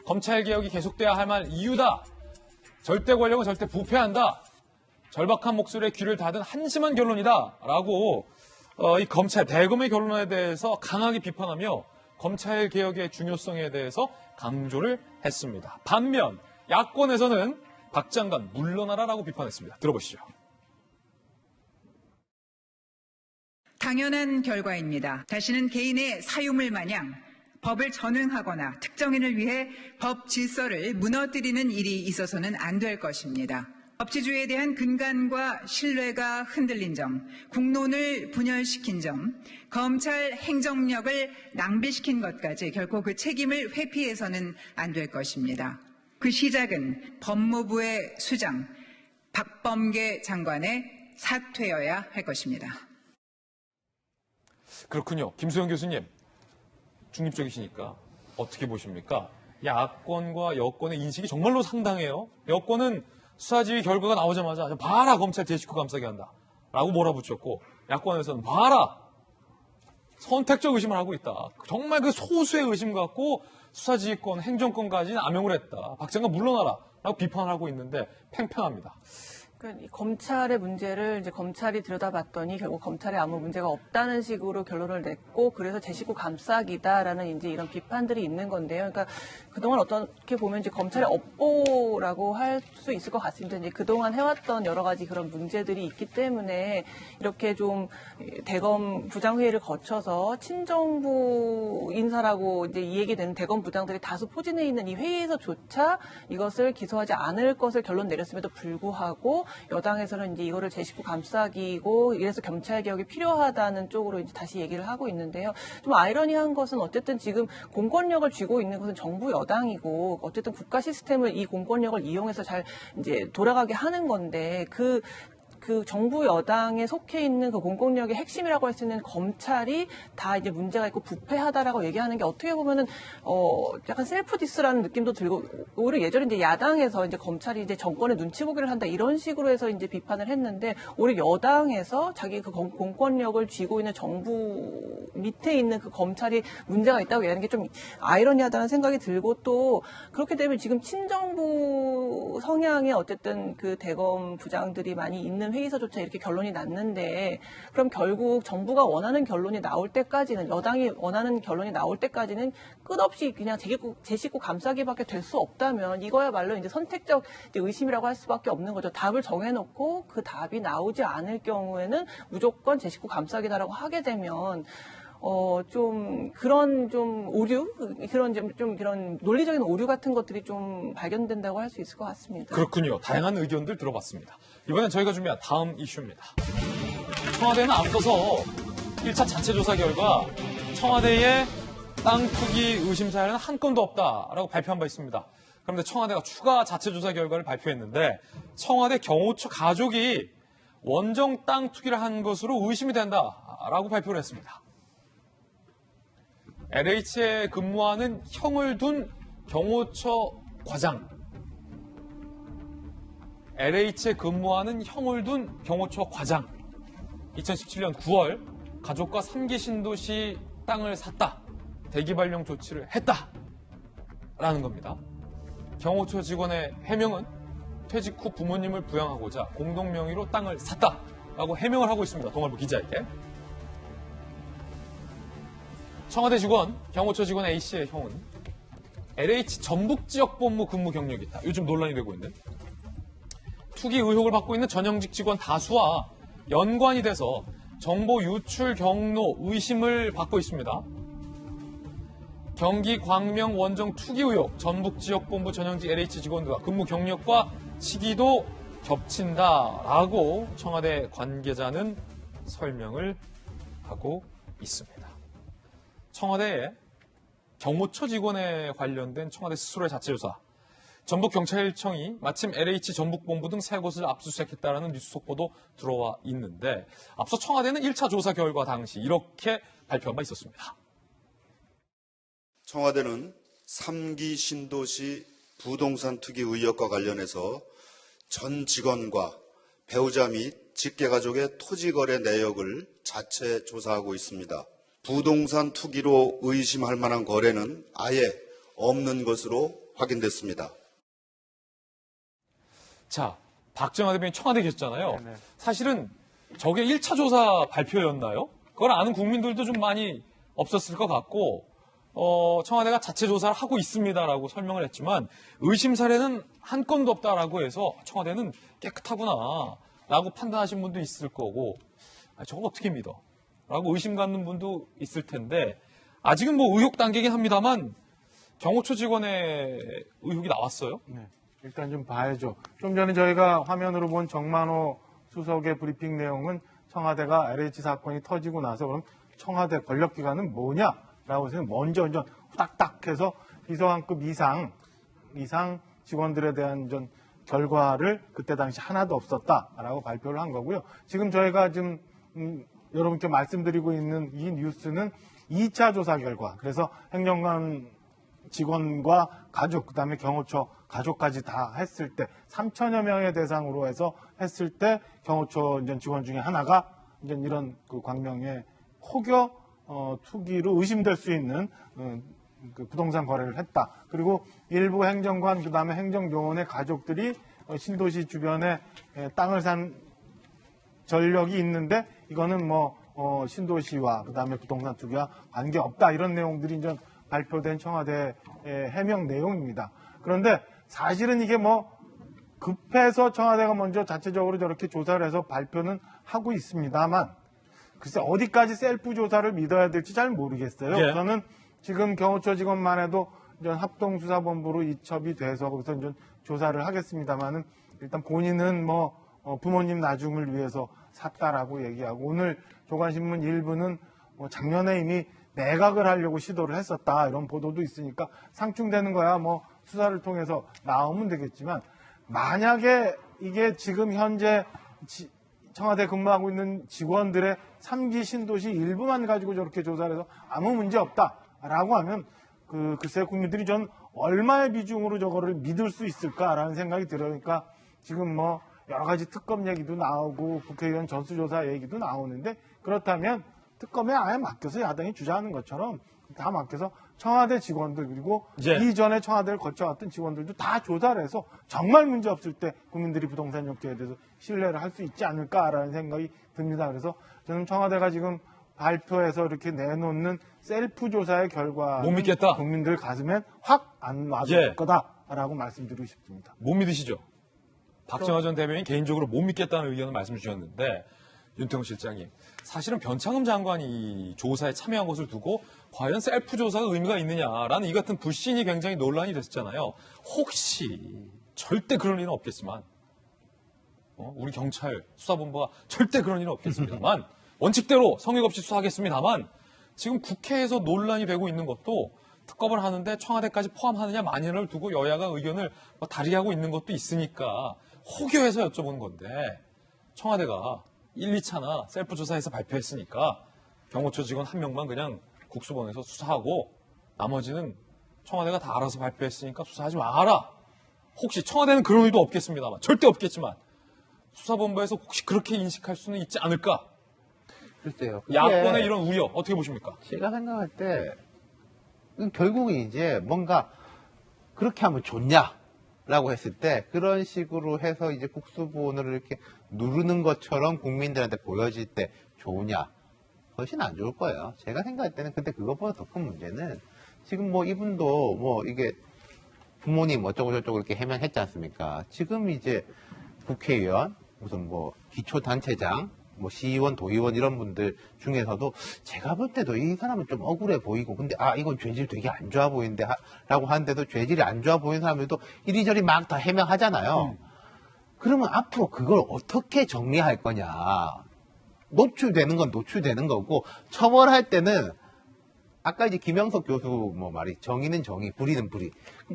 검찰개혁이 계속돼야 할 만 이유다. 절대 권력은 절대 부패한다. 절박한 목소리에 귀를 닫은 한심한 결론이다라고 이 검찰 대검의 결론에 대해서 강하게 비판하며 검찰개혁의 중요성에 대해서 강조를 했습니다. 반면 야권에서는 박 장관 물러나라라고 비판했습니다. 들어보시죠. 당연한 결과입니다. 다시는 개인의 사유물 마냥 법을 전응하거나 특정인을 위해 법 질서를 무너뜨리는 일이 있어서는 안 될 것입니다. 법치주의에 대한 근간과 신뢰가 흔들린 점, 국론을 분열시킨 점, 검찰 행정력을 낭비시킨 것까지 결코 그 책임을 회피해서는 안 될 것입니다. 그 시작은 법무부의 수장 박범계 장관의 사퇴여야 할 것입니다. 그렇군요. 김수영 교수님, 중립적이시니까 어떻게 보십니까? 야권과 여권의 인식이 정말로 상당해요. 여권은 수사지휘 결과가 나오자마자 봐라, 검찰 제 식구 감싸게 한다 라고 몰아붙였고, 야권에서는 봐라, 선택적 의심을 하고 있다. 정말 그 소수의 의심 갖고 수사지휘권, 행정권까지 남용을 했다. 박 장관 물러나라 라고 비판을 하고 있는데 팽팽합니다. 그러니까 이 검찰의 문제를 이제 검찰이 들여다봤더니 결국 검찰에 아무 문제가 없다는 식으로 결론을 냈고, 그래서 제 식구 감싸기다라는 이제 이런 비판들이 있는 건데요. 그러니까 그동안 어떻게 보면 이제 검찰의 업보라고 할 수 있을 것 같습니다. 이제 그동안 해왔던 여러 가지 그런 문제들이 있기 때문에 이렇게 좀 대검 부장회의를 거쳐서 친정부 인사라고 이제 이 얘기되는 대검 부장들이 다수 포진해 있는 이 회의에서조차 이것을 기소하지 않을 것을 결론 내렸음에도 불구하고 여당에서는 이제 이거를 제 식구 감싸기고 이래서 검찰 개혁이 필요하다는 쪽으로 이제 다시 얘기를 하고 있는데요. 좀 아이러니한 것은 어쨌든 지금 공권력을 쥐고 있는 것은 정부 여당이고, 어쨌든 국가 시스템을 이 공권력을 이용해서 잘 이제 돌아가게 하는 건데, 그 정부 여당에 속해 있는 그 공권력의 핵심이라고 할 수 있는 검찰이 다 이제 문제가 있고 부패하다라고 얘기하는 게 어떻게 보면은 약간 셀프 디스라는 느낌도 들고, 오히려 예전에 이제 야당에서 이제 검찰이 이제 정권의 눈치 보기를 한다 이런 식으로 해서 이제 비판을 했는데, 오히려 여당에서 자기 그 공권력을 쥐고 있는 정부 밑에 있는 그 검찰이 문제가 있다고 얘기하는 게 좀 아이러니하다는 생각이 들고, 또 그렇게 되면 지금 친정부 성향의 어쨌든 그 대검 부장들이 많이 있는 회의서조차 이렇게 결론이 났는데, 그럼 결국 정부가 원하는 결론이 나올 때까지는, 여당이 원하는 결론이 나올 때까지는 끝없이 그냥 제 식구 감싸기밖에 될 수 없다면 이거야말로 이제 선택적 의심이라고 할 수밖에 없는 거죠. 답을 정해놓고 그 답이 나오지 않을 경우에는 무조건 제 식구 감싸기다라고 하게 되면 좀 그런 좀 오류, 그런 논리적인 오류 같은 것들이 좀 발견된다고 할 수 있을 것 같습니다. 그렇군요. 다양한 의견들 들어봤습니다. 이번엔 저희가 준비한 다음 이슈입니다. 청와대는 앞서서 1차 자체조사 결과 청와대의 땅 투기 의심 사례는 한 건도 없다라고 발표한 바 있습니다. 그런데 청와대가 추가 자체조사 결과를 발표했는데, 청와대 경호처 가족이 원정 땅 투기를 한 것으로 의심이 된다라고 발표를 했습니다. LH에 근무하는 형을 둔 경호처 과장. LH에 근무하는 형을 둔 경호처 과장. 2017년 9월 가족과 3기 신도시 땅을 샀다. 대기발령 조치를 했다. 라는 겁니다. 경호처 직원의 해명은 퇴직 후 부모님을 부양하고자 공동 명의로 땅을 샀다. 라고 해명을 하고 있습니다. 동아일보 기자에게. 청와대 직원, 경호처 직원 A씨의 형은 LH 전북지역본부 근무 경력이 있다. 요즘 논란이 되고 있는 투기 의혹을 받고 있는 전형직 직원 다수와 연관이 돼서 정보 유출 경로 의심을 받고 있습니다. 경기 광명 원정 투기 의혹, 전북지역본부 전형직 LH 직원들과 근무 경력과 시기도 겹친다라고 청와대 관계자는 설명을 하고 있습니다. 청와대의 경호처 직원에 관련된 청와대 스스로의 자체조사, 전북경찰청이 마침 LH 전북본부 등 세 곳을 압수수색했다라는 뉴스 속보도 들어와 있는데, 앞서 청와대는 1차 조사 결과 당시 이렇게 발표한 바 있었습니다. 청와대는 3기 신도시 부동산 투기 의혹과 관련해서 전 직원과 배우자 및 직계가족의 토지거래 내역을 자체 조사하고 있습니다. 부동산 투기로 의심할 만한 거래는 아예 없는 것으로 확인됐습니다. 자, 박정화 대변인 청와대 계셨잖아요. 사실은 저게 1차 조사 발표였나요? 그걸 아는 국민들도 좀 많이 없었을 것 같고, 청와대가 자체 조사를 하고 있습니다라고 설명을 했지만 의심 사례는 한 건도 없다라고 해서 청와대는 깨끗하구나라고 판단하신 분도 있을 거고, 저거 어떻게 믿어? 라고 의심 갖는 분도 있을 텐데, 아직은 뭐 의혹 단계긴 합니다만 경호처 직원의 의혹이 나왔어요? 네, 일단 좀 봐야죠. 좀 전에 저희가 화면으로 본 정만호 수석의 브리핑 내용은 청와대가 LH 사건이 터지고 나서 그럼 청와대 권력기관은 뭐냐라고 해서 먼저 후닥닥 해서 비서관급 이상 직원들에 대한 결과를 그때 당시 하나도 없었다라고 발표를 한 거고요. 지금 저희가 지금 여러분께 말씀드리고 있는 이 뉴스는 2차 조사 결과, 그래서 행정관 직원과 가족, 그다음에 경호처 가족까지 다 했을 때 3천여 명의 대상으로 해서 했을 때 경호처 직원 중에 하나가 이런 그 광명의 혹여 투기로 의심될 수 있는 그 부동산 거래를 했다. 그리고 일부 행정관 그다음에 행정요원의 가족들이 신도시 주변에 땅을 산 전력이 있는데 이거는 신도시와 그다음에 부동산 투기와 관계 없다. 이런 내용들이 이제 발표된 청와대 해명 내용입니다. 그런데 사실은 이게 급해서 청와대가 먼저 자체적으로 저렇게 조사를 해서 발표는 하고 있습니다만, 글쎄 어디까지 셀프 조사를 믿어야 될지 잘 모르겠어요. 예. 저는 지금 경호처 직원만 해도 합동수사본부로 이첩이 돼서 거기서 이제 조사를 하겠습니다만은, 일단 본인은 부모님 나중을 위해서 샀다라고 얘기하고, 오늘 조간신문 일부는 작년에 이미 내각을 하려고 시도를 했었다, 이런 보도도 있으니까 상충되는 거야 수사를 통해서 나오면 되겠지만, 만약에 이게 지금 현재 청와대 근무하고 있는 직원들의 3기 신도시 일부만 가지고 저렇게 조사를 해서 아무 문제 없다라고 하면 글쎄 국민들이 전 얼마의 비중으로 저거를 믿을 수 있을까라는 생각이 들으니까, 지금 여러 가지 특검 얘기도 나오고 국회의원 전수조사 얘기도 나오는데, 그렇다면 특검에 아예 맡겨서 야당이 주장하는 것처럼 다 맡겨서 청와대 직원들, 그리고 이전에 청와대를 거쳐왔던 직원들도 다 조사를 해서 정말 문제 없을 때 국민들이 부동산 정책에 대해서 신뢰를 할 수 있지 않을까라는 생각이 듭니다. 그래서 저는 청와대가 지금 발표해서 이렇게 내놓는 셀프 조사의 결과 못 믿겠다. 국민들 가슴엔 확 안 맞을 거다라고 말씀드리고 싶습니다. 못 믿으시죠? 박정화 전 대변인 개인적으로 못 믿겠다는 의견을 말씀 주셨는데, 윤태홍 실장님, 사실은 변창흠 장관이 조사에 참여한 것을 두고 과연 셀프 조사가 의미가 있느냐라는 이 같은 불신이 굉장히 논란이 됐었잖아요. 혹시 절대 그런 일은 없겠지만, 우리 경찰 수사본부가 절대 그런 일은 없겠습니다만, 원칙대로 성의 없이 수사하겠습니다만, 지금 국회에서 논란이 되고 있는 것도 특검을 하는데 청와대까지 포함하느냐 마냐를 두고 여야가 의견을 다리하고 있는 것도 있으니까 호교해서 여쭤보는 건데, 청와대가 1, 2차나 셀프 조사해서 발표했으니까 경호처 직원 한 명만 그냥 국수본에서 수사하고 나머지는 청와대가 다 알아서 발표했으니까 수사하지 마라. 혹시 청와대는 그런 의도 없겠습니다만, 절대 없겠지만 수사본부에서 혹시 그렇게 인식할 수는 있지 않을까? 글쎄요. 야권의 이런 우려 어떻게 보십니까? 제가 생각할 때 결국은 이제 뭔가 그렇게 하면 좋냐라고 했을 때 그런 식으로 해서 이제 국수본을 이렇게 누르는 것처럼 국민들한테 보여질 때 좋으냐? 훨씬 안 좋을 거예요. 제가 생각할 때는 근데 그것보다 더 큰 문제는 지금 이분도 이게 부모님 어쩌고저쩌고 이렇게 해명했지 않습니까? 지금 이제 국회의원, 무슨 기초단체장, 시의원, 도의원 이런 분들 중에서도 제가 볼 때도 이 사람은 좀 억울해 보이고, 근데 이건 죄질 되게 안 좋아 보이는데 라고 하는데도 죄질이 안 좋아 보이는 사람들도 이리저리 막 다 해명하잖아요. 그러면 앞으로 그걸 어떻게 정리할 거냐. 노출되는 건 노출되는 거고, 처벌할 때는 아까 이제 김영석 교수 뭐 말이 정의는 정의, 불의는 불의.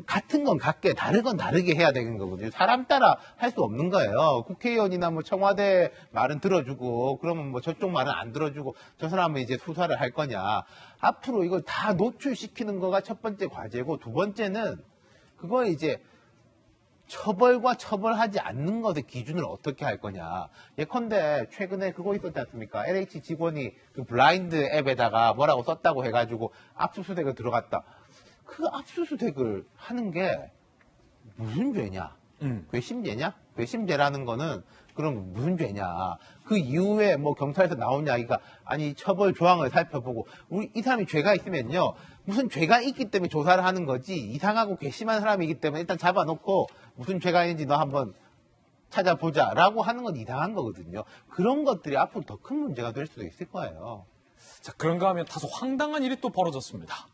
같은 건 같게, 다른 건 다르게 해야 되는 거거든요. 사람 따라 할 수 없는 거예요. 국회의원이나 뭐 청와대 말은 들어주고, 그러면 뭐 저쪽 말은 안 들어주고, 저 사람은 이제 수사를 할 거냐. 앞으로 이걸 다 노출시키는 거가 첫 번째 과제고, 두 번째는 그거 이제 처벌과 처벌하지 않는 것의 기준을 어떻게 할 거냐. 예컨대 최근에 그거 있었지 않습니까? LH 직원이 그 블라인드 앱에다가 뭐라고 썼다고 해가지고 압수수색을 들어갔다. 그 압수수색을 하는 게 무슨 죄냐? 괘씸죄냐? 괘씸죄라는 거는 그럼 무슨 죄냐? 그 이후에 뭐 경찰에서 나온 이야기가 아니 처벌 조항을 살펴보고 우리 이 사람이 죄가 있으면요. 무슨 죄가 있기 때문에 조사를 하는 거지 이상하고 괘씸한 사람이기 때문에 일단 잡아놓고 무슨 죄가 있는지 너 한번 찾아보자라고 하는 건 이상한 거거든요. 그런 것들이 앞으로 더 큰 문제가 될 수도 있을 거예요. 자, 그런가 하면 다소 황당한 일이 또 벌어졌습니다.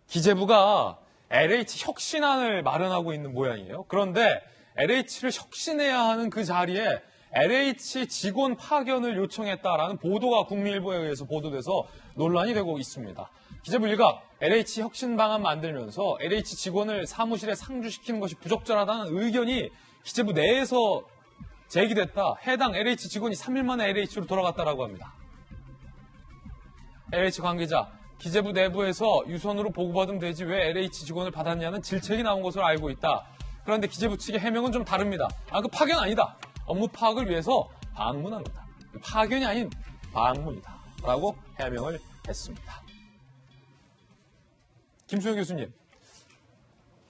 기재부가 LH 혁신안을 마련하고 있는 모양이에요. 그런데 LH를 혁신해야 하는 그 자리에 LH 직원 파견을 요청했다라는 보도가 국민일보에 의해서 보도돼서 논란이 되고 있습니다. 기재부 일각 LH 혁신 방안 만들면서 LH 직원을 사무실에 상주시키는 것이 부적절하다는 의견이 기재부 내에서 제기됐다. 해당 LH 직원이 3일 만에 LH로 돌아갔다라고 합니다. LH 관계자, 기재부 내부에서 유선으로 보고받으면 되지 왜 LH 직원을 받았냐는 질책이 나온 것으로 알고 있다. 그런데 기재부 측의 해명은 좀 다릅니다. 그 파견 아니다. 업무 파악을 위해서 방문한 거다. 파견이 아닌 방문이다. 라고 해명을 했습니다. 김수영 교수님,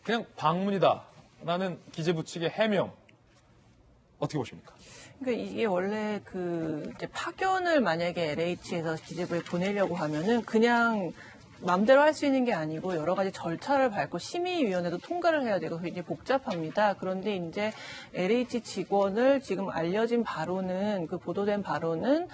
그냥 방문이다. 라는 기재부 측의 해명, 어떻게 보십니까? 그러니까 이게 원래 이제 파견을 만약에 LH에서 기재부에 보내려고 하면은 그냥 마음대로 할 수 있는 게 아니고 여러 가지 절차를 밟고 심의위원회도 통과를 해야 되고 굉장히 복잡합니다. 그런데 이제 LH 직원을 지금 알려진 바로는 보도된 바로는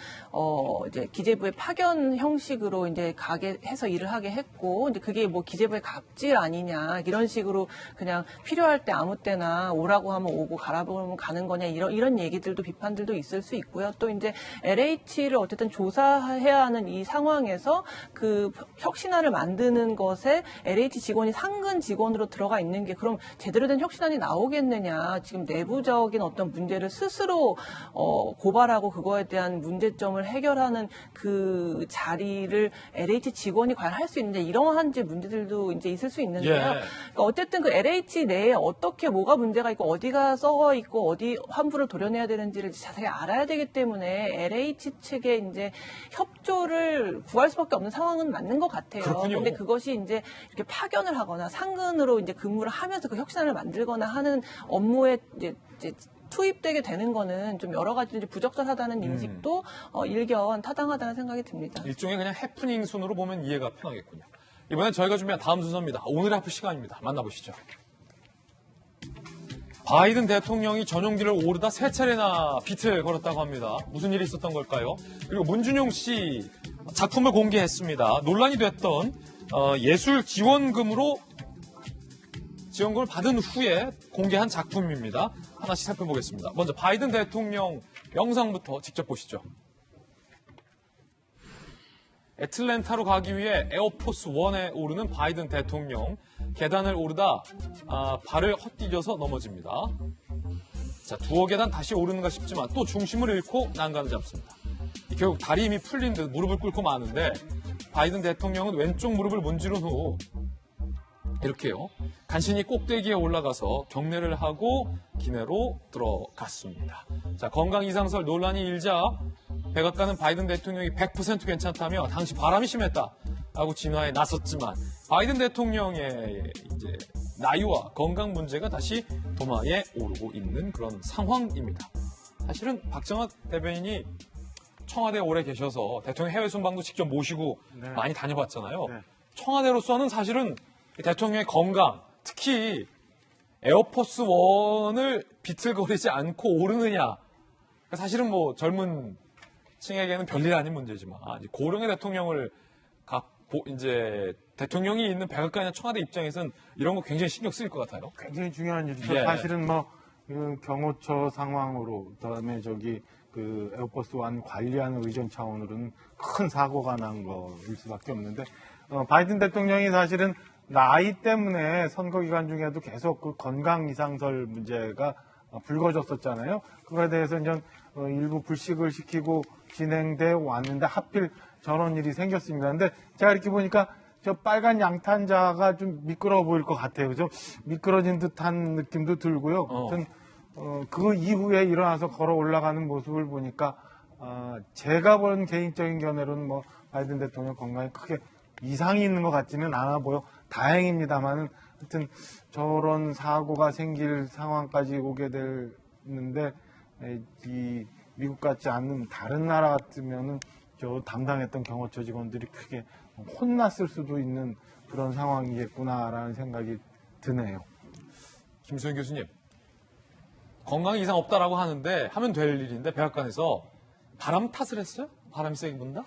이제 기재부의 파견 형식으로 이제 가게 해서 일을 하게 했고 이제 그게 뭐 기재부의 갑질 아니냐 이런 식으로 그냥 필요할 때 아무 때나 오라고 하면 오고 가라고 하면 가는 거냐 이런 얘기들도 비판들도 있을 수 있고요. 또 이제 LH를 어쨌든 조사해야 하는 이 상황에서 그 혁신안을 만드는 것에 LH 직원이 상근 직원으로 들어가 있는 게 그럼 제대로 된 혁신안이 나오겠느냐. 지금 내부적인 어떤 문제를 스스로 고발하고 그거에 대한 문제점을 해결하는 그 자리를 LH 직원이 과연 할 수 있는지 이러한 문제들도 이제 있을 수 있는데요. 예. 그러니까 어쨌든 그 LH 내에 어떻게 뭐가 문제가 있고 어디가 썩어 있고 어디 환부를 도려내야 되는지를 자세히 알아야 되기 때문에 LH 측에 이제 협조를 구할 수밖에 없는 상황은 맞는 것 같아요. 그런데 그것이 이제 이렇게 파견을 하거나 상근으로 이제 근무를 하면서 그 혁신안을 만들거나 하는 업무에 이제 투입되게 되는 거는 좀 여러 가지 이제 부적절하다는 인식도 일견 타당하다는 생각이 듭니다. 일종의 그냥 해프닝 순으로 보면 이해가 편하겠군요. 이번엔 저희가 준비한 다음 순서입니다. 오늘의 하프 시간입니다. 만나보시죠. 바이든 대통령이 전용기를 오르다 세 차례나 비틀 걸었다고 합니다. 무슨 일이 있었던 걸까요? 그리고 문준용 씨 작품을 공개했습니다. 논란이 됐던 예술 지원금을 받은 후에 공개한 작품입니다. 하나씩 살펴보겠습니다. 먼저 바이든 대통령 영상부터 직접 보시죠. 애틀랜타로 가기 위해 에어포스 1에 오르는 바이든 대통령. 계단을 오르다 발을 헛디뎌서 넘어집니다. 자, 두어 계단 다시 오르는가 싶지만 또 중심을 잃고 난간을 잡습니다. 결국 다리 힘이 풀린 듯 무릎을 꿇고 마는데 바이든 대통령은 왼쪽 무릎을 문지른 후 이렇게요. 간신히 꼭대기에 올라가서 경례를 하고 기내로 들어갔습니다. 자, 건강 이상설 논란이 일자 백악관은 바이든 대통령이 100% 괜찮다며 당시 바람이 심했다라고 진화에 나섰지만 바이든 대통령의 이제 나이와 건강 문제가 다시 도마에 오르고 있는 그런 상황입니다. 사실은 박정학 대변인이 청와대에 오래 계셔서 대통령 해외 순방도 직접 모시고 많이 다녀봤잖아요. 청와대로서는 사실은 대통령의 건강, 특히 에어포스 1을 비틀거리지 않고 오르느냐. 사실은 뭐 젊은 층에게는 별일 아닌 문제지만 고령의 대통령을 이제 대통령이 있는 백악관이나 청와대 입장에서는 이런 거 굉장히 신경 쓰일 것 같아요. 굉장히 중요한 일이죠. 예. 사실은 뭐 경호처 상황으로 그다음에 그 에어포스 원 관리하는 의전 차원으로는 큰 사고가 난 거일 수밖에 없는데 바이든 대통령이 사실은 나이 때문에 선거 기간 중에도 계속 그 건강 이상설 문제가 불거졌었잖아요. 그거에 대해서 이제 일부 불식을 시키고 진행돼 왔는데 하필 저런 일이 생겼습니다. 근데 제가 이렇게 보니까 저 빨간 양탄자가 좀 미끄러워 보일 것 같아요. 좀 미끄러진 듯한 느낌도 들고요. 아무튼 그 이후에 일어나서 걸어 올라가는 모습을 보니까 제가 본 개인적인 견해로는 뭐 바이든 대통령 건강에 크게 이상이 있는 것 같지는 않아 보여 다행입니다만은 하여튼 저런 사고가 생길 상황까지 오게 됐는데 이 미국 같지 않는 다른 나라 같으면은 저 담당했던 경호처 직원들이 크게 혼났을 수도 있는 그런 상황이겠구나라는 생각이 드네요. 김수현 교수님, 건강에 이상 없다라고 하는데 하면 될 일인데 백악관에서 바람 탓을 했어요? 바람이 세게 분다?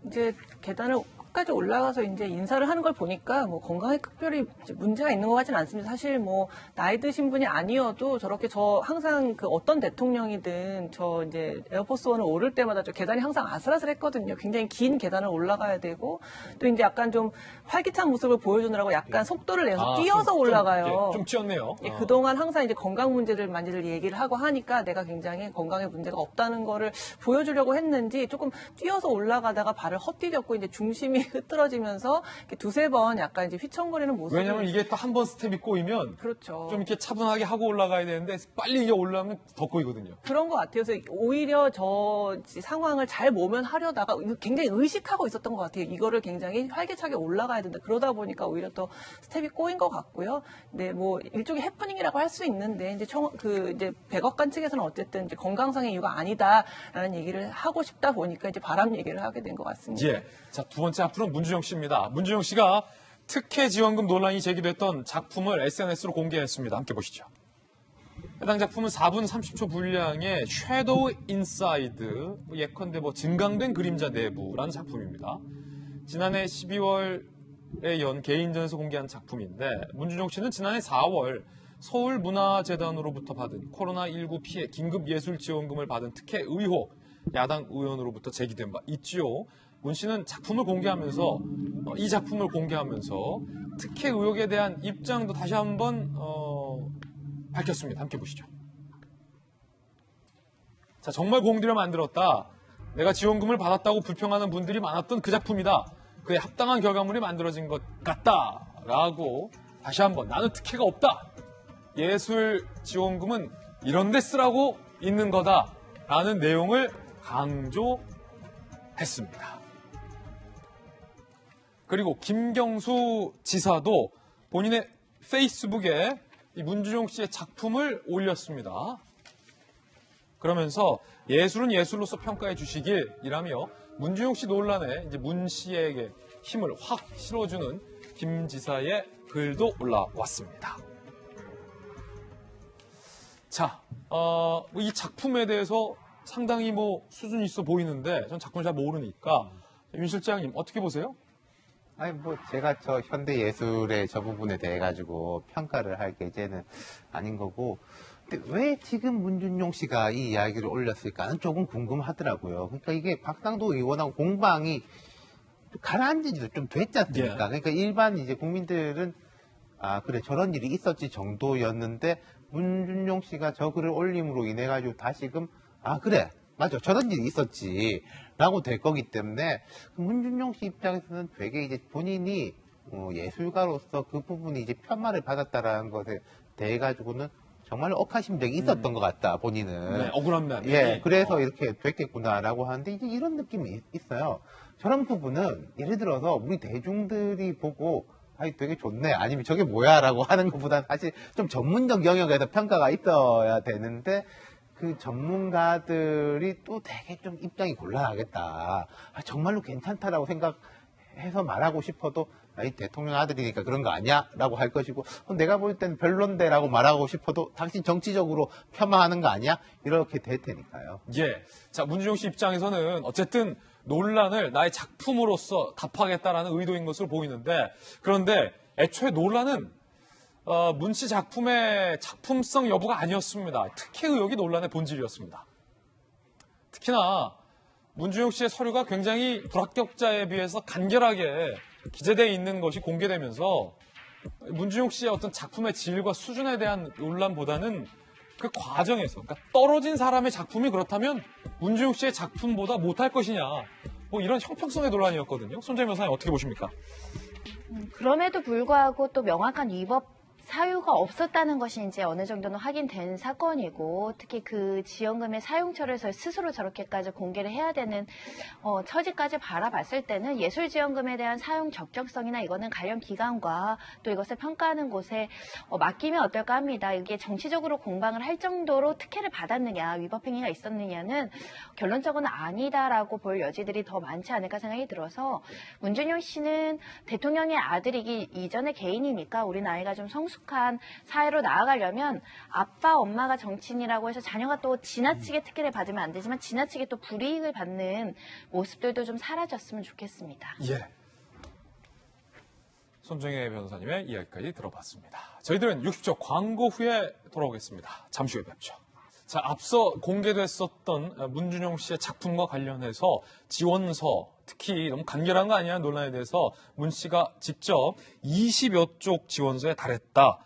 이제 계단을 끝까지 올라가서 이제 인사를 하는 걸 보니까 뭐 건강에 특별히 문제가 있는 것 같지는 않습니다. 사실 뭐 나이 드신 분이 아니어도 저렇게 항상 그 어떤 대통령이든 이제 에어포스 원을 오를 때마다 저 계단이 항상 아슬아슬했거든요. 굉장히 긴 계단을 올라가야 되고 또 이제 약간 좀 활기찬 모습을 보여주느라고 약간 속도를 내서 뛰어서 올라가요. 좀 뛰었네요. 그동안 항상 이제 건강 문제를 많이들 얘기를 하고 하니까 내가 굉장히 건강에 문제가 없다는 거를 보여주려고 했는지 조금 뛰어서 올라가다가 발을 헛디뎠고 이제 중심이 흐트러지면서 두세 번 약간 이제 휘청거리는 모습. 왜냐면 이게 또 한 번 스텝이 꼬이면 그렇죠. 좀 이렇게 차분하게 하고 올라가야 되는데 빨리 이게 올라오면 더 꼬이거든요. 그런 것 같아요. 그래서 오히려 저 상황을 잘 모면하려다가 굉장히 의식하고 있었던 것 같아요. 이거를 굉장히 활기차게 올라가야 된다. 그러다 보니까 오히려 또 스텝이 꼬인 것 같고요. 네, 뭐 일종의 해프닝이라고 할 수 있는데 이제 백악관 측에서는 어쨌든 이제 건강상의 이유가 아니다라는 얘기를 하고 싶다 보니까 이제 바람 얘기를 하게 된 것 같습니다. 예. 자, 두 번째 앞으로 문준영 씨입니다. 문준영 씨가 특혜 지원금 논란이 제기됐던 작품을 SNS로 공개했습니다. 함께 보시죠. 해당 작품은 4분 30초 분량의 섀도우 인사이드, 예컨대 증강된 그림자 내부라는 작품입니다. 지난해 12월에 연 개인전에서 공개한 작품인데 문준영 씨는 지난해 4월 서울문화재단으로부터 받은 코로나19 피해 긴급예술지원금을 받은 특혜 의혹 야당 의원으로부터 제기된 바 있지요. 문 씨는 작품을 공개하면서 이 작품을 공개하면서 특혜 의혹에 대한 입장도 다시 한번 밝혔습니다. 함께 보시죠. 자, 정말 공들여 만들었다. 내가 지원금을 받았다고 불평하는 분들이 많았던 그 작품이다. 그에 합당한 결과물이 만들어진 것 같다라고 다시 한번 나는 특혜가 없다. 예술 지원금은 이런 데 쓰라고 있는 거다라는 내용을 강조했습니다. 그리고 김경수 지사도 본인의 페이스북에 이 문준용 씨의 작품을 올렸습니다. 그러면서 예술은 예술로서 평가해 주시길이라며 문준용 씨 논란에 이제 문 씨에게 힘을 확 실어주는 김 지사의 글도 올라왔습니다. 자, 이 작품에 대해서 상당히 수준이 있어 보이는데 전 작품을 잘 모르니까 윤 실장님 어떻게 보세요? 아니 제가 저 현대 예술의 저 부분에 대해 가지고 평가를 할 계제는 아닌 거고, 근데 왜 지금 문준용 씨가 이 이야기를 올렸을까는 조금 궁금하더라고요. 그러니까 이게 박상도 의원하고 공방이 가라앉은 지도 좀 됐지 않습니까? 그러니까 일반 이제 국민들은 그래 저런 일이 있었지 정도였는데 문준용 씨가 저 글을 올림으로 인해 가지고 다시금 그래 맞아 저런 일이 있었지 라고 될 거기 때문에 문준용 씨 입장에서는 되게 이제 본인이 예술가로서 그 부분이 이제 편마를 받았다라는 것에 대해 가지고는 정말 억하심적이 있었던 것 같다 본인은. 네, 억울한 면. 예, 그래서 이렇게 됐겠구나라고 하는데 이제 이런 느낌이 있어요. 저런 부분은 예를 들어서 우리 대중들이 보고 되게 좋네 아니면 저게 뭐야라고 하는 것보다는 사실 좀 전문적 영역에서 평가가 있어야 되는데. 그 전문가들이 또 되게 좀 입장이 곤란하겠다. 정말로 괜찮다라고 생각해서 말하고 싶어도 이 대통령 아들이니까 그런 거 아니야? 라고 할 것이고 내가 볼 땐 별론데라고 말하고 싶어도 당신 정치적으로 폄하하는 거 아니야? 이렇게 될 테니까요. 예. 자, 문준용 씨 입장에서는 어쨌든 논란을 나의 작품으로서 답하겠다라는 의도인 것으로 보이는데 그런데 애초에 논란은 문 씨 작품의 작품성 여부가 아니었습니다. 특혜 의혹이 논란의 본질이었습니다. 특히나 문준용 씨의 서류가 굉장히 불합격자에 비해서 간결하게 기재되어 있는 것이 공개되면서 문준용 씨의 어떤 작품의 질과 수준에 대한 논란보다는 그 과정에서, 그러니까 떨어진 사람의 작품이 그렇다면 문준용 씨의 작품보다 못할 것이냐, 뭐 이런 형평성의 논란이었거든요. 손정희 변호사님 어떻게 보십니까? 그럼에도 불구하고 또 명확한 위법 사유가 없었다는 것이 이제 어느 정도는 확인된 사건이고, 특히 그 지원금의 사용처를 스스로 저렇게까지 공개를 해야 되는 처지까지 바라봤을 때는 예술지원금에 대한 사용 적정성이나 이거는 관련 기관과 또 이것을 평가하는 곳에 맡기면 어떨까 합니다. 이게 정치적으로 공방을 할 정도로 특혜를 받았느냐, 위법행위가 있었느냐는 결론적으로는 아니다라고 볼 여지들이 더 많지 않을까 생각이 들어서, 문준용 씨는 대통령의 아들이기 이전의 개인이니까 우리 나이가 좀 성숙한 사회로 나아가려면 아빠, 엄마가 정치인이라고 해서 자녀가 또 지나치게 특혜를 받으면 안 되지만 지나치게 또 불이익을 받는 모습들도 좀 사라졌으면 좋겠습니다. 예. 손정혜 변호사님의 이야기까지 들어봤습니다. 저희들은 60초 광고 후에 돌아오겠습니다. 잠시 후에 뵙죠. 자, 앞서 공개됐었던 문준용 씨의 작품과 관련해서 지원서, 특히 너무 간결한 거 아니냐는 논란에 대해서 문 씨가 직접 20여 쪽 지원서에 달했다.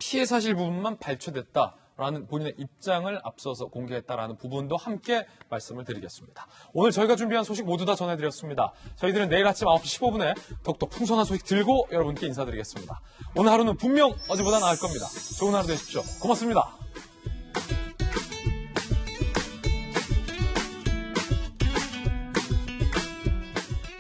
피해 사실 부분만 발췌됐다라는 본인의 입장을 앞서서 공개했다라는 부분도 함께 말씀을 드리겠습니다. 오늘 저희가 준비한 소식 모두 다 전해드렸습니다. 저희들은 내일 아침 9시 15분에 더욱더 풍성한 소식 들고 여러분께 인사드리겠습니다. 오늘 하루는 분명 어제보다 나을 겁니다. 좋은 하루 되십시오. 고맙습니다.